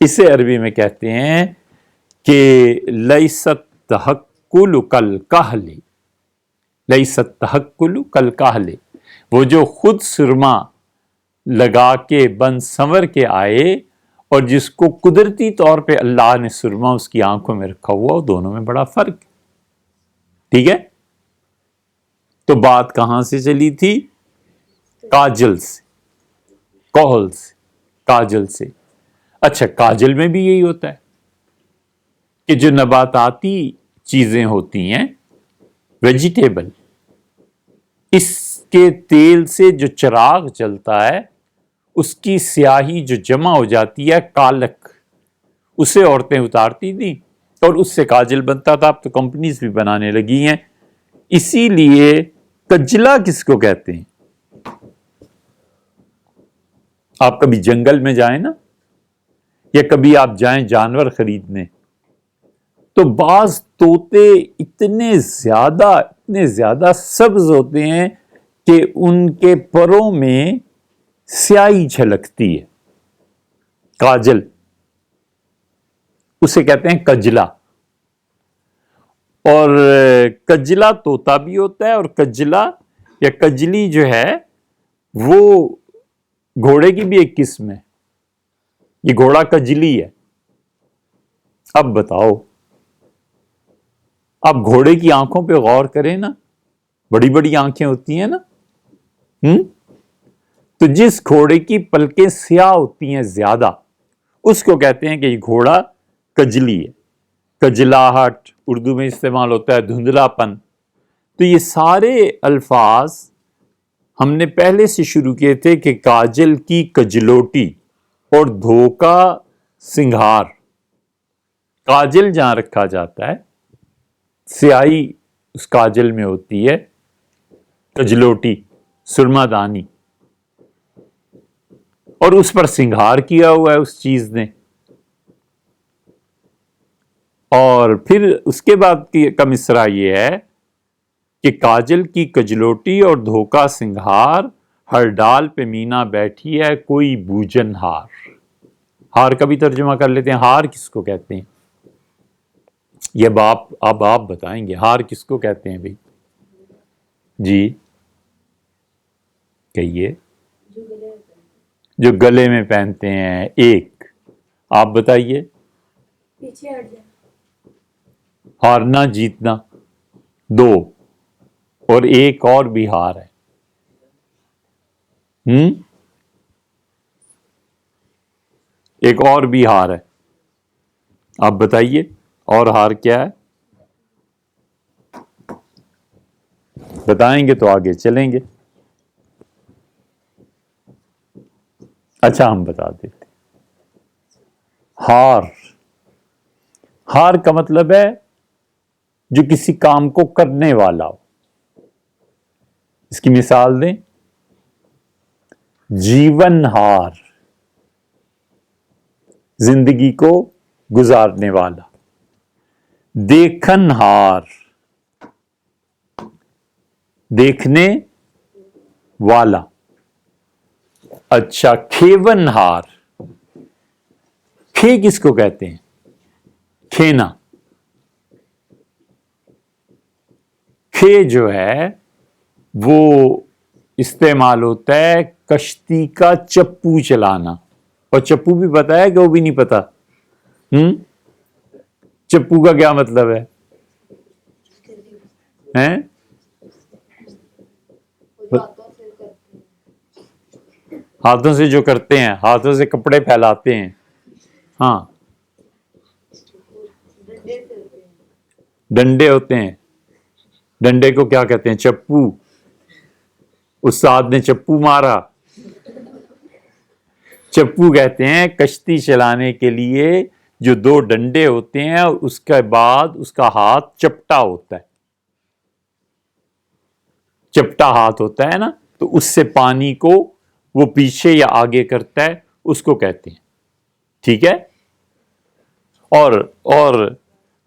اسے عربی میں کہتے ہیں کہ لیست تحکل کالکحل، لیست تحکل کالکحل. وہ جو خود سرما لگا کے بن سنور کے آئے اور جس کو قدرتی طور پہ اللہ نے سرما اس کی آنکھوں میں رکھا ہوا، دونوں میں بڑا فرق ہے. ٹھیک ہے؟ تو بات کہاں سے چلی تھی؟ کاجل سے، کوہل سے، کاجل سے. اچھا، کاجل میں بھی یہی ہوتا ہے کہ جو نباتاتی چیزیں ہوتی ہیں، ویجیٹیبل، اس کے تیل سے جو چراغ جلتا ہے اس کی سیاہی جو جمع ہو جاتی ہے، کالک، اسے عورتیں اتارتی تھیں اور اس سے کاجل بنتا تھا. اب تو کمپنیز بھی بنانے لگی ہیں. اسی لیے کجلا کس کو کہتے ہیں؟ آپ کبھی جنگل میں جائیں نا، یا کبھی آپ جائیں جانور خریدنے، تو بعض طوطے اتنے زیادہ سبز ہوتے ہیں کہ ان کے پروں میں سیاہی جھلکتی ہے، کاجل، اسے کہتے ہیں کجلا. اور کجلا طوطا بھی ہوتا ہے، اور کجلا یا کجلی جو ہے وہ گھوڑے کی بھی ایک قسم ہے. یہ گھوڑا کجلی ہے. اب بتاؤ، آپ گھوڑے کی آنکھوں پہ غور کریں نا، بڑی بڑی آنکھیں ہوتی ہیں نا، تو جس گھوڑے کی پلکیں سیاہ ہوتی ہیں زیادہ، اس کو کہتے ہیں کہ یہ گھوڑا کجلی ہے. کجلاہٹ اردو میں استعمال ہوتا ہے، دھندلا پن. تو یہ سارے الفاظ ہم نے پہلے سے شروع کیے تھے کہ کاجل کی کجلوٹی اور دھوکا سنگھار. کاجل جہاں رکھا جاتا ہے، سیاہی اس کاجل میں ہوتی ہے، کجلوٹی، سرما دانی، اور اس پر سنگھار کیا ہوا ہے اس چیز نے. اور پھر اس کے بعد کا مصرع یہ ہے کہ کاجل کی کجلوٹی اور دھوکا سنگھار، ہر ڈال پہ مینا بیٹھی ہے کوئی بوجن ہار. ہار کا بھی ترجمہ کر لیتے ہیں. ہار کس کو کہتے ہیں؟ یہ اب آپ بتائیں گے ہار کس کو کہتے ہیں بھائی؟ جی کہیے. جو گلے میں پہنتے ہیں. ایک آپ بتائیے. پیچھے ہٹ جائیں. ہارنا، جیتنا. دو، اور ایک اور بھی ہار ہے. ایک اور بھی ہار ہے، آپ بتائیے اور ہار کیا ہے؟ بتائیں گے تو آگے چلیں گے. اچھا ہم بتا دیتے. ہار کا مطلب ہے جو کسی کام کو کرنے والا ہو. اس کی مثال دیں. جیون ہار، زندگی کو گزارنے والا. دیکھن ہار، دیکھنے والا. اچھا، کھیون ہار. کھے کس کو کہتے ہیں؟ کھینا. کھے جو ہے وہ استعمال ہوتا ہے کشتی کا چپو چلانا. اور چپو بھی پتا ہے کہ وہ بھی نہیں پتا؟ چپو کا کیا مطلب ہے؟ ہاتھوں سے جو کرتے ہیں، ہاتھوں سے کپڑے پھیلاتے ہیں. ہاں، ڈنڈے ہوتے ہیں. ڈنڈے کو کیا کہتے ہیں؟ چپو. استاد نے چپو مارا. چپو کہتے ہیں کشتی چلانے کے لیے جو دو ڈنڈے ہوتے ہیں، اس کے بعد اس کا ہاتھ چپٹا ہوتا ہے. چپٹا ہاتھ ہوتا ہے نا، تو اس سے پانی کو وہ پیچھے یا آگے کرتا ہے، اس کو کہتے ہیں. ٹھیک ہے. اور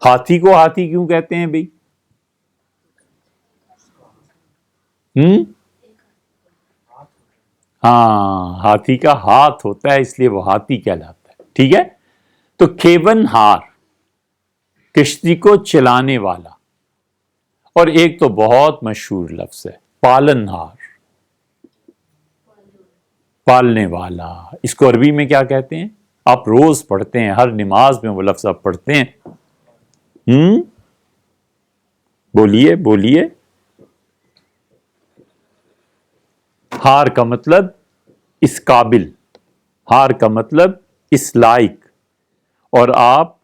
ہاتھی کو ہاتھی کیوں کہتے ہیں بھائی؟ ہاں، ہاتھی کا ہاتھ ہوتا ہے اس لیے وہ ہاتھی کہلاتا ہے. ٹھیک ہے. تو کھیون ہار، کشتی کو چلانے والا. اور ایک تو بہت مشہور لفظ ہے، پالن ہار. پالنے والا. اس کو عربی میں کیا کہتے ہیں؟ آپ روز پڑھتے ہیں، ہر نماز میں وہ لفظ آپ پڑھتے ہیں. بولیے بولیے. ہار کا مطلب اس قابل، ہار کا مطلب اس لائق. اور آپ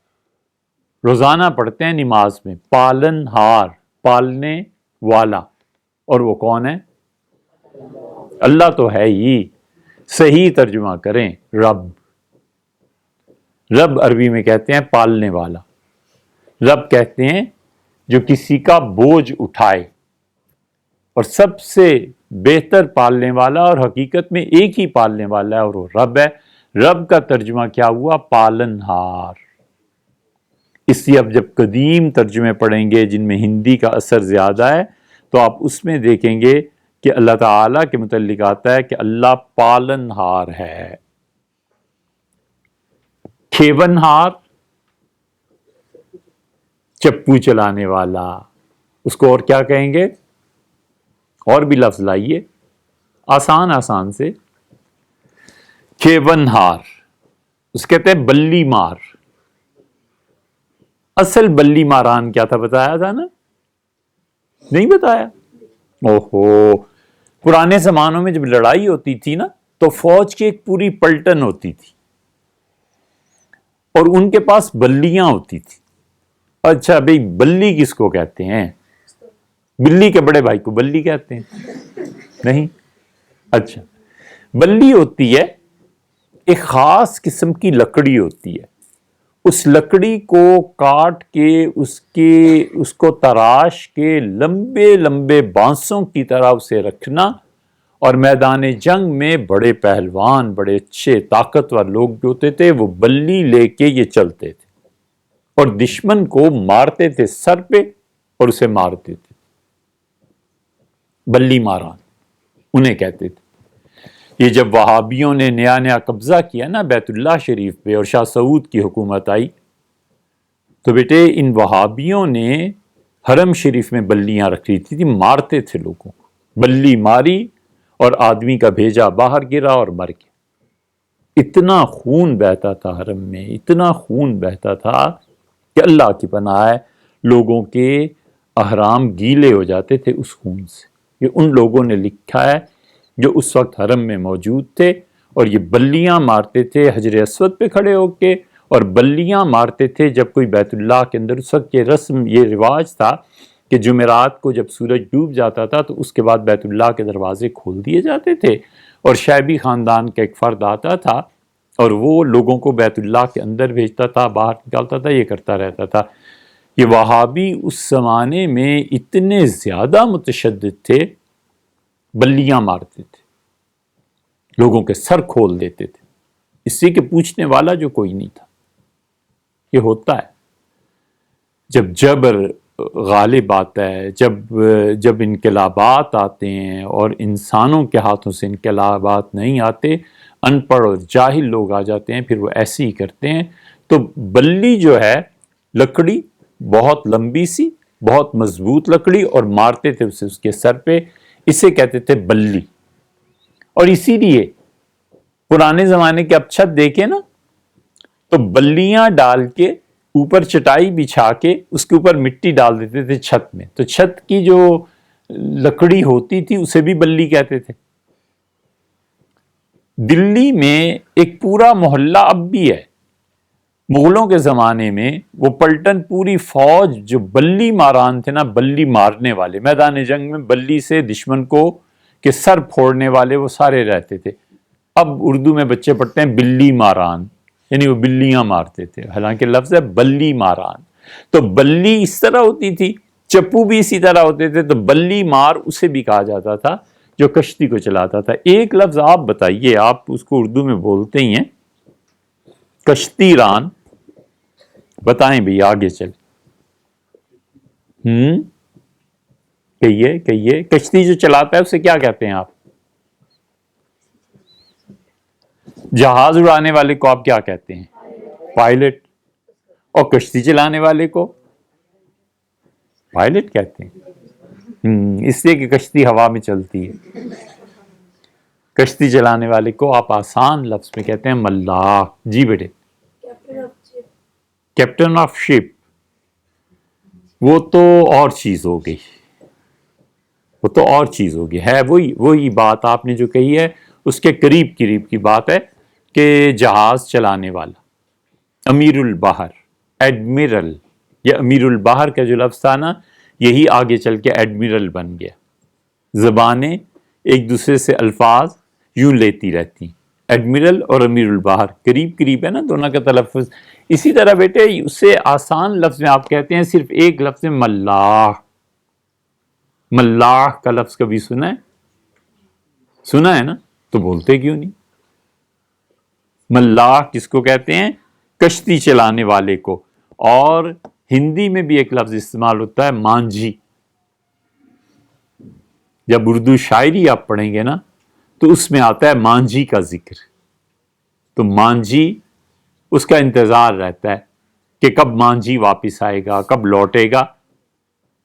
روزانہ پڑھتے ہیں نماز میں پالن ہار، پالنے والا. اور وہ کون ہے؟ اللہ تو ہے ہی. صحیح ترجمہ کریں رب. رب عربی میں کہتے ہیں پالنے والا. رب کہتے ہیں جو کسی کا بوجھ اٹھائے. اور سب سے بہتر پالنے والا اور حقیقت میں ایک ہی پالنے والا ہے اور وہ رب ہے. رب کا ترجمہ کیا ہوا؟ پالن ہار. اس لیے اب جب قدیم ترجمے پڑھیں گے جن میں ہندی کا اثر زیادہ ہے تو آپ اس میں دیکھیں گے کہ اللہ تعالیٰ کے متعلق آتا ہے کہ اللہ پالن ہار ہے. کھیون ہار چپو چلانے والا. اس کو اور کیا کہیں گے؟ اور بھی لفظ لائیے آسان آسان سے. کھیون ہار اس کہتے ہیں بلی مار. اصل بلی ماران کیا تھا بتایا تھا نا؟ نہیں بتایا؟ اوہو. پرانے زمانوں میں جب لڑائی ہوتی تھی نا تو فوج کی ایک پوری پلٹن ہوتی تھی اور ان کے پاس بلیاں ہوتی تھی. اچھا بھئی بلی کس کو کہتے ہیں؟ بلی کے بڑے بھائی کو بلی کہتے ہیں؟ نہیں. اچھا بلی ہوتی ہے ایک خاص قسم کی لکڑی ہوتی ہے. اس لکڑی کو کاٹ کے اس کو تراش کے لمبے لمبے بانسوں کی طرح اسے رکھنا اور میدان جنگ میں بڑے پہلوان بڑے اچھے طاقتور لوگ جو ہوتے تھے وہ بلی لے کے یہ چلتے تھے اور دشمن کو مارتے تھے سر پہ اور اسے مارتے تھے. بلی ماران انہیں کہتے تھے. یہ جب وہابیوں نے نیا نیا قبضہ کیا نا بیت اللہ شریف پہ اور شاہ سعود کی حکومت آئی تو بیٹے ان وہابیوں نے حرم شریف میں بلیاں رکھ لی تھی، مارتے تھے لوگوں کو. بلی ماری اور آدمی کا بھیجا باہر گرا اور مر گیا. اتنا خون بہتا تھا حرم میں، اتنا خون بہتا تھا کہ اللہ کی پناہ ہے لوگوں کے احرام گیلے ہو جاتے تھے اس خون سے. یہ ان لوگوں نے لکھا ہے جو اس وقت حرم میں موجود تھے اور یہ بلیاں مارتے تھے حجر اسود پہ کھڑے ہو کے اور بلیاں مارتے تھے جب کوئی بیت اللہ کے اندر. اس وقت یہ رسم یہ رواج تھا کہ جمعرات کو جب سورج ڈوب جاتا تھا تو اس کے بعد بیت اللہ کے دروازے کھول دیے جاتے تھے اور شیبی خاندان کا ایک فرد آتا تھا اور وہ لوگوں کو بیت اللہ کے اندر بھیجتا تھا، باہر نکالتا تھا، یہ کرتا رہتا تھا. یہ وہابی اس زمانے میں اتنے زیادہ متشدد تھے، بلیاں مارتے تھے، لوگوں کے سر کھول دیتے تھے اس سے کہ پوچھنے والا جو کوئی نہیں تھا. یہ ہوتا ہے جب جبر غالب آتا ہے، جب انقلابات آتے ہیں اور انسانوں کے ہاتھوں سے انقلابات نہیں آتے، ان پڑھ اور جاہل لوگ آ جاتے ہیں، پھر وہ ایسے ہی کرتے ہیں. تو بلی جو ہے لکڑی بہت لمبی سی بہت مضبوط لکڑی اور مارتے تھے اسے اس کے سر پہ، اسے کہتے تھے بلی. اور اسی لیے پرانے زمانے کے اب چھت دیکھیں نا تو بلیاں ڈال کے اوپر چٹائی بچھا کے اس کے اوپر مٹی ڈال دیتے تھے چھت میں، تو چھت کی جو لکڑی ہوتی تھی اسے بھی بلی کہتے تھے. دلی میں ایک پورا محلہ اب بھی ہے. مغلوں کے زمانے میں وہ پلٹن پوری فوج جو بلی ماران تھے نا، بلی مارنے والے، میدان جنگ میں بلی سے دشمن کو کہ سر پھوڑنے والے وہ سارے رہتے تھے. اب اردو میں بچے پڑھتے ہیں بلی ماران، یعنی وہ بلیاں مارتے تھے، حالانکہ لفظ ہے بلی ماران. تو بلی اس طرح ہوتی تھی، چپو بھی اسی طرح ہوتے تھے. تو بلی مار اسے بھی کہا جاتا تھا جو کشتی کو چلاتا تھا. ایک لفظ آپ بتائیے، آپ اس کو اردو میں بولتے ہی ہیں کشتی ران، بتائیں بھئی آگے چل. کہیے کشتی جو چلاتا ہے اسے کیا کہتے ہیں آپ؟ جہاز اڑانے والے کو آپ کیا کہتے ہیں؟ پائلٹ. اور کشتی چلانے والے کو پائلٹ کہتے ہیں. اس لیے کہ کشتی ہوا میں چلتی ہے. کشتی چلانے والے کو آپ آسان لفظ میں کہتے ہیں ملاح. جی بیٹے. Captain of ship. Captain of ship وہ تو اور چیز ہو گئی، وہ تو اور چیز ہوگی. ہے وہی بات آپ نے جو کہی ہے اس کے قریب قریب کی بات ہے کہ جہاز چلانے والا، امیر البحر، ایڈمرل. یہ امیر البحر کا جو لفظ تھا نا، یہی آگے چل کے ایڈمرل بن گیا. زبانیں ایک دوسرے سے الفاظ یوں لیتی رہتی، ایڈمرل اور امیر البحر قریب قریب ہے نا دونوں کا تلفظ. اسی طرح بیٹے اس سے آسان لفظ میں آپ کہتے ہیں صرف ایک لفظ میں ملاح. ملاح کا لفظ کبھی سنا ہے نا؟ تو بولتے کیوں نہیں؟ ملاح کس کو کہتے ہیں؟ کشتی چلانے والے کو. اور ہندی میں بھی ایک لفظ استعمال ہوتا ہے مانجھی. جب اردو شاعری آپ پڑھیں گے نا تو اس میں آتا ہے مانجھی کا ذکر. تو مانجھی اس کا انتظار رہتا ہے کہ کب مانجھی واپس آئے گا، کب لوٹے گا،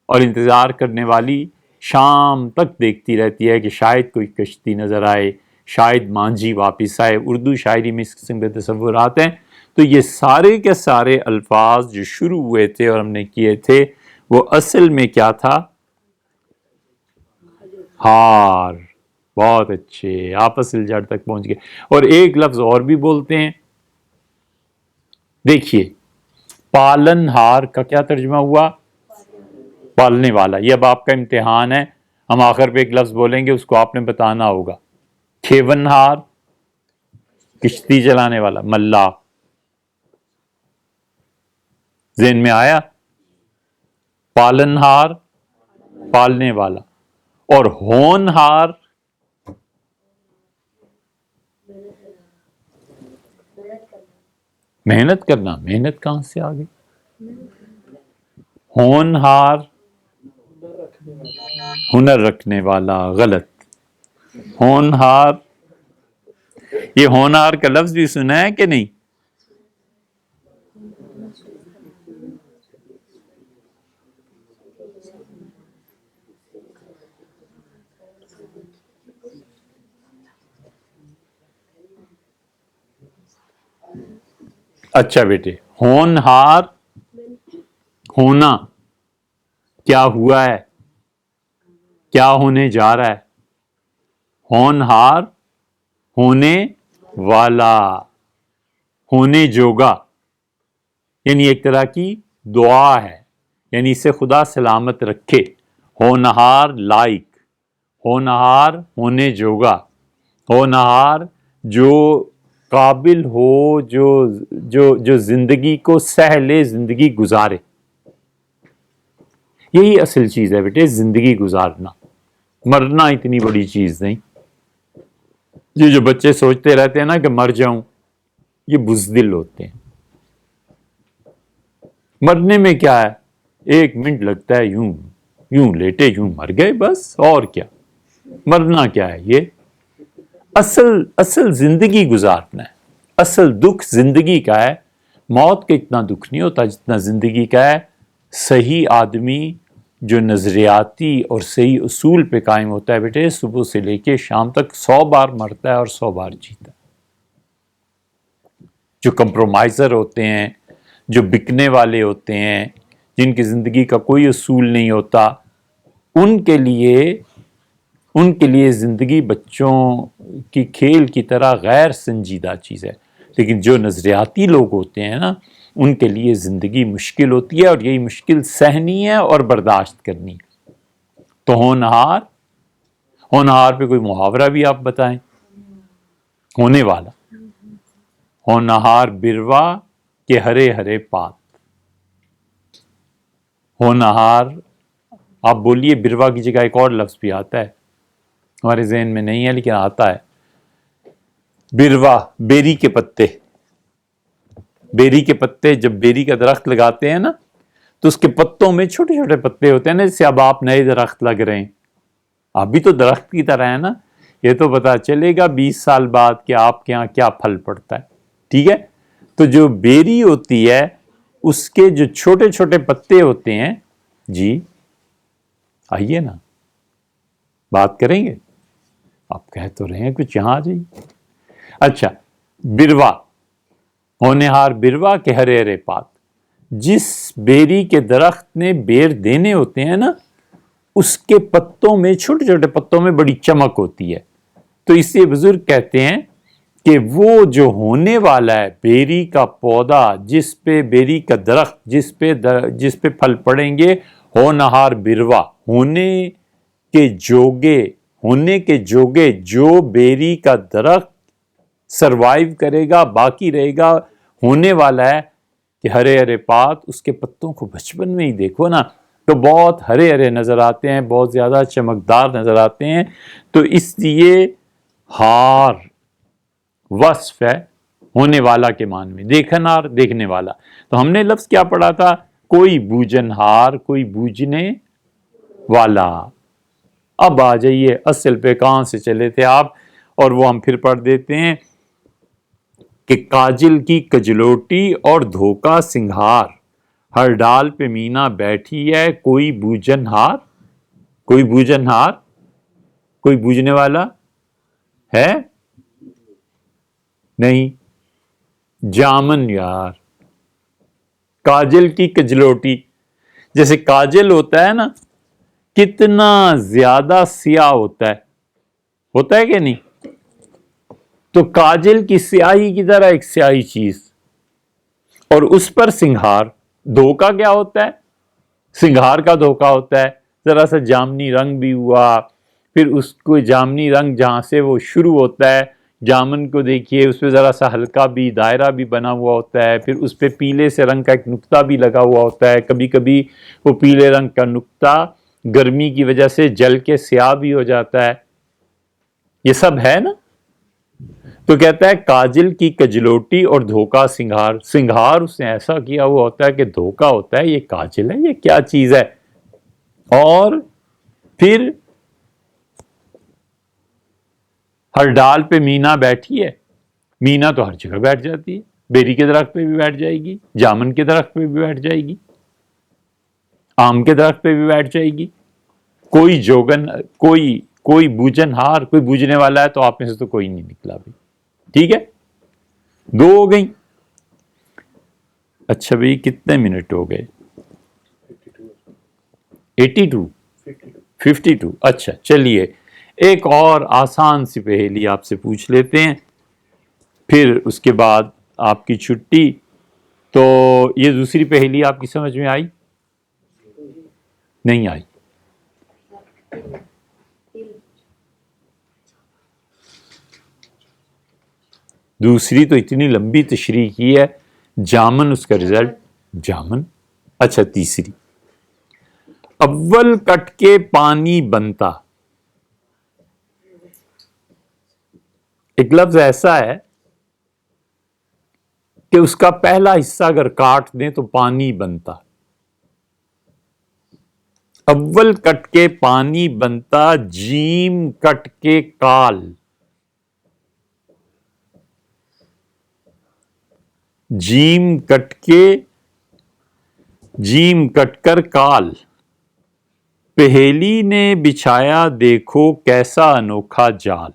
اور انتظار کرنے والی شام تک دیکھتی رہتی ہے کہ شاید کوئی کشتی نظر آئے، شاید مانجھی واپس آئے. اردو شاعری میں اس قسم کے تصورات ہیں. تو یہ سارے کے سارے الفاظ جو شروع ہوئے تھے اور ہم نے کیے تھے وہ اصل میں کیا تھا؟ ہار. بہت اچھے، آپ اصل جڑ تک پہنچ گئے. اور ایک لفظ اور بھی بولتے ہیں، دیکھیے پالن ہار کا کیا ترجمہ ہوا؟ پالنے والا. یہ اب آپ کا امتحان ہے، ہم آخر پہ ایک لفظ بولیں گے، اس کو آپ نے بتانا ہوگا. کھیون ہار کشتی چلانے والا، ملاح. ذہن میں آیا؟ پالن ہار پالنے والا. اور ہون ہار محنت کرنا. محنت کہاں سے آ گئی؟ ہون ہار ہنر رکھنے والا. غلط. ہون ہار، یہ ہونہار کا لفظ بھی سنا ہے کہ نہیں؟ اچھا بیٹے، ہونہار ہونا، کیا ہوا ہے، کیا ہونے جا رہا ہے. ہونہار ہونے والا، ہونے جوگا، یعنی ایک طرح کی دعا ہے، یعنی اسے خدا سلامت رکھے. ہونہار لائق، ہونہار ہونے جوگا، ہونہار جو قابل ہو، جو زندگی کو سہ لے، زندگی گزارے. یہی اصل چیز ہے بیٹے، زندگی گزارنا. مرنا اتنی بڑی چیز نہیں. یہ جو بچے سوچتے رہتے ہیں نا کہ مر جاؤں، یہ بزدل ہوتے ہیں. مرنے میں کیا ہے؟ 1 منٹ لگتا ہے، یوں لیٹے یوں مر گئے بس. اور کیا مرنا کیا ہے؟ یہ اصل زندگی گزارنا ہے. اصل دکھ زندگی کا ہے. موت کا اتنا دکھ نہیں ہوتا جتنا زندگی کا ہے. صحیح آدمی جو نظریاتی اور صحیح اصول پہ قائم ہوتا ہے بیٹے، صبح سے لے کے شام تک 100 بار مرتا ہے اور 100 بار جیتا ہے. جو کمپرومائزر ہوتے ہیں، جو بکنے والے ہوتے ہیں، جن کی زندگی کا کوئی اصول نہیں ہوتا، ان کے لیے زندگی بچوں کی کھیل کی طرح غیر سنجیدہ چیز ہے. لیکن جو نظریاتی لوگ ہوتے ہیں نا، ان کے لیے زندگی مشکل ہوتی ہے، اور یہی مشکل سہنی ہے اور برداشت کرنی ہے. تو ہونہار پہ کوئی محاورہ بھی آپ بتائیں. ہونے والا. ہونہار بروا کے ہرے ہرے پات. ہونہار، آپ بولیے بروا کی جگہ ایک اور لفظ بھی آتا ہے، ہمارے ذہن میں نہیں ہے لیکن آتا ہے. بروا، بیری کے پتے. بیری کے پتے، جب بیری کا درخت لگاتے ہیں نا تو اس کے پتوں میں چھوٹے چھوٹے پتے ہوتے ہیں نا، جیسے اب آپ نئے درخت لگ رہے ہیں، آپ بھی تو درخت کی طرح ہے نا. یہ تو پتا چلے گا 20 سال بعد کہ آپ کے یہاں کیا پھل پڑتا ہے. ٹھیک ہے؟ تو جو بیری ہوتی ہے اس کے جو چھوٹے چھوٹے پتے ہوتے ہیں، جی آئیے نا بات کریں گے. آپ کہہ تو رہے ہیں کچھ یہاں آ جائیے. اچھا, بروا, ہونہار بروا کے ہرے ہرے پات, جس بیری کے درخت نے بیر دینے ہوتے ہیں نا, اس کے پتوں میں, چھوٹے چھوٹے پتوں میں بڑی چمک ہوتی ہے. تو اس سے بزرگ کہتے ہیں کہ وہ جو ہونے والا ہے بیری کا پودا, جس پہ بیری کا درخت, جس پہ پھل پڑیں گے, ہونہار بروا, ہونے کے جوگے جو بیری کا درخت سروائیو کرے گا, باقی رہے گا, ہونے والا ہے, کہ ہرے ہرے پات, اس کے پتوں کو بچپن میں ہی دیکھو نا تو بہت ہرے ہرے نظر آتے ہیں, بہت زیادہ چمکدار نظر آتے ہیں. تو اس لیے ہار وصف ہے ہونے والا کے معنی میں, دیکھنہار دیکھنے والا. تو ہم نے لفظ کیا پڑھا تھا, کوئی بوجنہار, کوئی بوجھنے والا. اب آ جائیے اصل پہ, کہاں سے چلے تھے آپ, اور وہ ہم پھر پڑھ دیتے ہیں کہ کاجل کی کجلوٹی اور دھوکا سنگھار, ہر ڈال پہ مینا بیٹھی ہے, کوئی بوجنہار, کوئی بوجنہار, کوئی بوجھنے والا ہے نہیں. جامن یار, کاجل کی کجلوٹی, جیسے کاجل ہوتا ہے نا, کتنا زیادہ سیاہ ہوتا ہے کہ نہیں, تو کاجل کی سیاہی کی طرح ایک سیاہی چیز, اور اس پر سنگھار, دھوکا کیا ہوتا ہے, سنگھار کا دھوکا ہوتا ہے, ذرا سا جامنی رنگ بھی ہوا, پھر اس کو جامنی رنگ جہاں سے وہ شروع ہوتا ہے, جامن کو دیکھیے, اس پہ ذرا سا ہلکا بھی دائرہ بھی بنا ہوا ہوتا ہے, پھر اس پہ پیلے سے رنگ کا ایک نقطہ بھی لگا ہوا ہوتا ہے, کبھی کبھی وہ پیلے رنگ کا نقطہ گرمی کی وجہ سے جل کے سیاہ بھی ہو جاتا ہے. یہ سب ہے نا. تو کہتا ہے کاجل کی کجلوٹی اور دھوکا سنگھار, سنگھار اس نے ایسا کیا ہوا ہوتا ہے کہ دھوکا ہوتا ہے, یہ کاجل ہے, یہ کیا چیز ہے. اور پھر ہر ڈال پہ مینا بیٹھی ہے, مینا تو ہر جگہ بیٹھ جاتی ہے, بیری کے درخت پہ بھی بیٹھ جائے گی, جامن کے درخت پہ بھی بیٹھ جائے گی, آم کے درخت پہ بھی بیٹھ جائے گی. کوئی بوجنہار, کوئی بوجھنے والا ہے, تو آپ میں سے تو کوئی نہیں نکلا بھائی. ٹھیک ہے, 2 ہو گئی. اچھا بھائی کتنے منٹ ہو گئے, 52. اچھا چلیے, ایک اور آسان سی پہیلی آپ سے پوچھ لیتے ہیں, پھر اس کے بعد آپ کی چھٹی. تو یہ دوسری پہیلی آپ کی سمجھ میں آئی, نہیں آئی؟ دوسری تو اتنی لمبی تشریح کی ہے, جامن اس کا رزلٹ, جامن. اچھا تیسری, اول کٹ کے پانی بنتا. ایک لفظ ایسا ہے کہ اس کا پہلا حصہ اگر کاٹ دیں تو پانی بنتا. اول کٹ کے پانی بنتا, جیم کٹ کے کال, جیم کٹ کر کال, پہیلی نے بچھایا دیکھو کیسا انوکھا جال.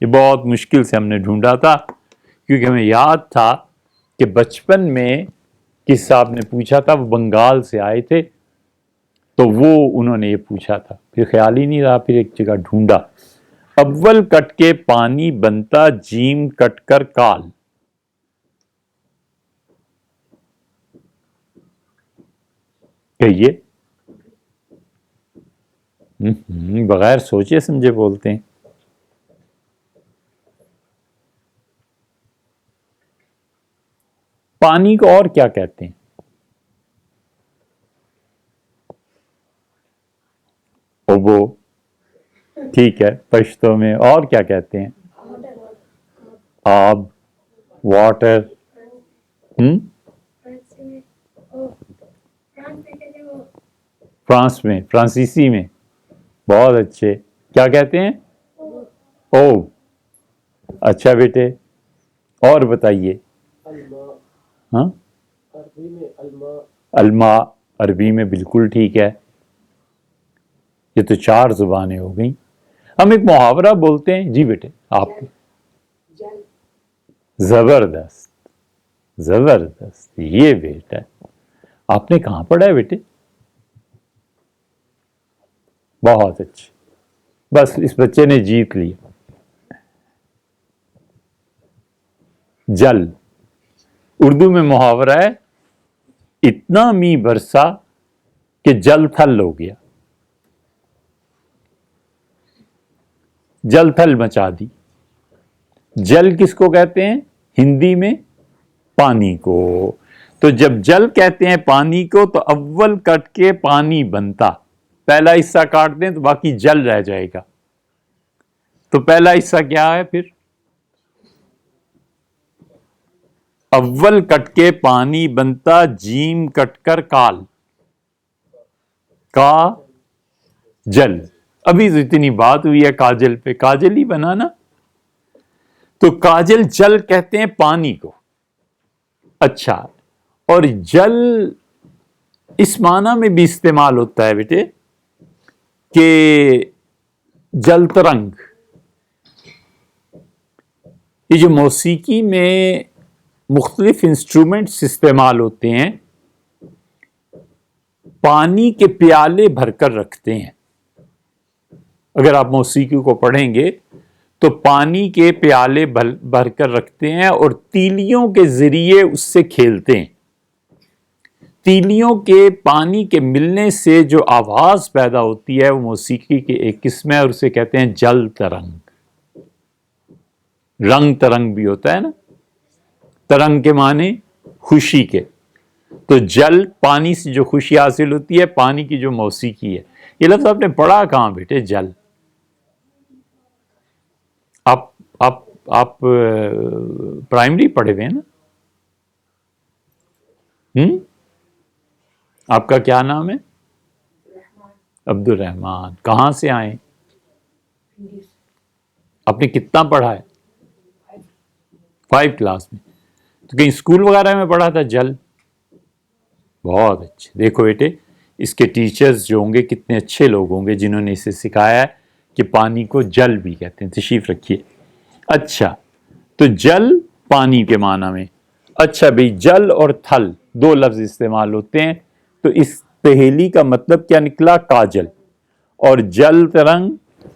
یہ بہت مشکل سے ہم نے ڈھونڈا تھا, کیونکہ ہمیں یاد تھا کہ بچپن میں کس صاحب نے پوچھا تھا, وہ بنگال سے آئے تھے, تو وہ انہوں نے یہ پوچھا تھا, پھر خیال ہی نہیں رہا, پھر ایک جگہ ڈھونڈا. اول کٹ کے پانی بنتا, جیم کٹ کر کال. کہیے, بغیر سوچے سمجھے بولتے ہیں. پانی کو اور کیا کہتے ہیں؟ اوبو, ٹھیک ہے, پشتو میں اور کیا کہتے ہیں؟ آب, واٹر. فرانسیسی میں بہت اچھے, کیا کہتے ہیں؟ او. اچھا بیٹے, اور بتائیے. ہاں, الماء عربی میں, بالکل ٹھیک ہے. یہ تو 4 زبانیں ہو گئیں. ہم ایک محاورہ بولتے ہیں. جی بیٹے آپ. زبردست زبردست. یہ بیٹا آپ نے کہاں پڑھا ہے بیٹے؟ بہت اچھا. بس اس بچے نے جیت لیا. جل اردو میں محاورہ ہے اتنا می برسا کہ جل تھل ہو گیا. جل تھل مچا دی. جل کس کو کہتے ہیں ہندی میں؟ پانی کو. تو جب جل کہتے ہیں پانی کو تو اول کٹ کے پانی بنتا. پہلا حصہ کاٹ دیں تو باقی جل رہ جائے گا. تو پہلا حصہ کیا ہے پھر؟ اول کٹ کے پانی بنتا جیم کٹ کر کال کا جل. ابھی تو اتنی بات ہوئی ہے کاجل پہ، کاجل ہی بنا نا. تو کاجل جل کہتے ہیں پانی کو. اچھا، اور جل اس معنی میں بھی استعمال ہوتا ہے بیٹے کہ جل ترنگ. یہ جو موسیقی میں مختلف انسٹرومنٹس استعمال ہوتے ہیں، پانی کے پیالے بھر کر رکھتے ہیں. اگر آپ موسیقی کو پڑھیں گے تو پانی کے پیالے بھر کر رکھتے ہیں اور تیلیوں کے ذریعے اس سے کھیلتے ہیں. تیلیوں کے پانی کے ملنے سے جو آواز پیدا ہوتی ہے وہ موسیقی کی ایک قسم ہے اور اسے کہتے ہیں جل ترنگ. رنگ ترنگ بھی ہوتا ہے نا، ترنگ کے معنی خوشی کے. تو جل پانی سے جو خوشی حاصل ہوتی ہے، پانی کی جو موسیقی ہے. یہ لفظ آپ نے پڑھا کہاں بیٹے؟ جل. آپ پرائمری پڑھے ہوئے ہیں نا؟ آپ کا کیا نام ہے؟ عبد الرحمان. کہاں سے آئے؟ آپ نے کتنا پڑھا ہے؟ 5 کلاس میں. تو کہیں اسکول وغیرہ میں پڑھا تھا جل؟ بہت اچھے. دیکھو بیٹے اس کے ٹیچرز جو ہوں گے کتنے اچھے لوگ ہوں گے جنہوں نے اسے سکھایا ہے کہ پانی کو جل بھی کہتے ہیں. تشریف رکھیے. اچھا، تو جل پانی کے معنی میں. اچھا بھئی، جل اور تھل 2 لفظ استعمال ہوتے ہیں. تو اس پہیلی کا مطلب کیا نکلا؟ کاجل. اور جل ترنگ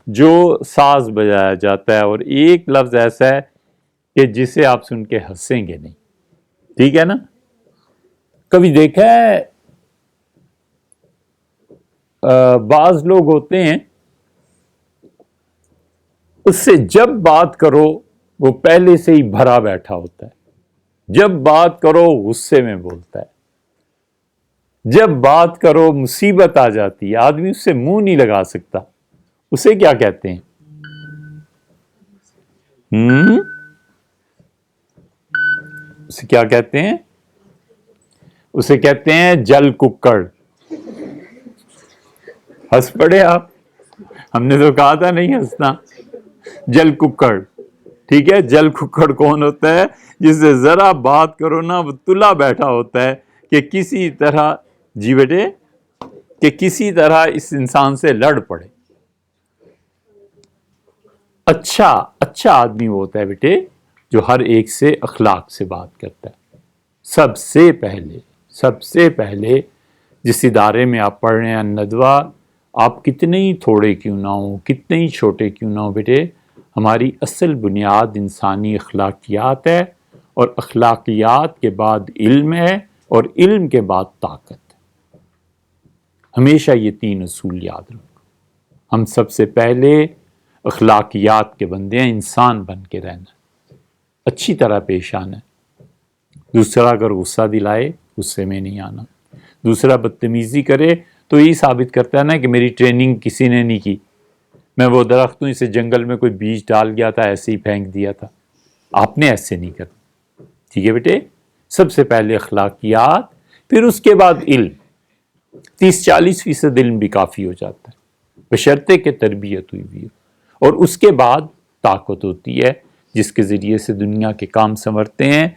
جو ساز بجایا جاتا ہے، اور ایک لفظ ایسا ہے کہ جسے آپ سن کے ہنسیں گے نہیں. ٹھیک ہے نا؟ کبھی دیکھا ہے بعض لوگ ہوتے ہیں اس سے جب بات کرو وہ پہلے سے ہی بھرا بیٹھا ہوتا ہے. جب بات کرو غصے میں بولتا ہے. جب بات کرو مصیبت آ جاتی ہے، آدمی اس سے منہ نہیں لگا سکتا. اسے کیا کہتے ہیں؟ اسے کیا کہتے ہیں؟ اسے کہتے ہیں جل ککڑ. ہنس پڑے آپ. ہم نے تو کہا تھا نہیں ہنسنا. جل ککڑ. ٹھیک ہے. جل ککڑ کون ہوتا ہے؟ جس سے ذرا بات کرو نا وہ تلا بیٹھا ہوتا ہے کہ کسی طرح، جی بیٹے، کہ کسی طرح اس انسان سے لڑ پڑے. اچھا آدمی وہ ہوتا ہے بیٹے جو ہر ایک سے اخلاق سے بات کرتا ہے. سب سے پہلے جس ادارے میں آپ پڑھ رہے ہیں ندوہ، آپ کتنے ہی تھوڑے کیوں نہ ہوں، کتنے ہی چھوٹے کیوں نہ ہوں بیٹے، ہماری اصل بنیاد انسانی اخلاقیات ہے، اور اخلاقیات کے بعد علم ہے، اور علم کے بعد طاقت ہے. ہمیشہ یہ 3 اصول یاد رکھو. ہم سب سے پہلے اخلاقیات کے بندے ہیں. انسان بن کے رہنا، اچھی طرح پیش آنا. دوسرا اگر غصہ دلائے غصے میں نہیں آنا. دوسرا بدتمیزی کرے تو یہ ثابت کرتا ہے نا کہ میری ٹریننگ کسی نے نہیں کی. میں وہ درخت ہوں، اسے جنگل میں کوئی بیج ڈال گیا تھا، ایسے ہی پھینک دیا تھا. آپ نے ایسے نہیں کرنا. ٹھیک ہے بیٹے؟ سب سے پہلے اخلاقیات، پھر اس کے بعد علم. 30-40% علم بھی کافی ہو جاتا ہے بشرطے کہ تربیت ہوئی بھی ہو. اور اس کے بعد طاقت ہوتی ہے جس کے ذریعے سے دنیا کے کام سنورتے ہیں.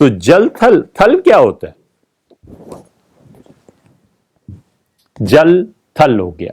تو جل تھل کیا ہوتا ہے؟ جل تھل ہو گیا.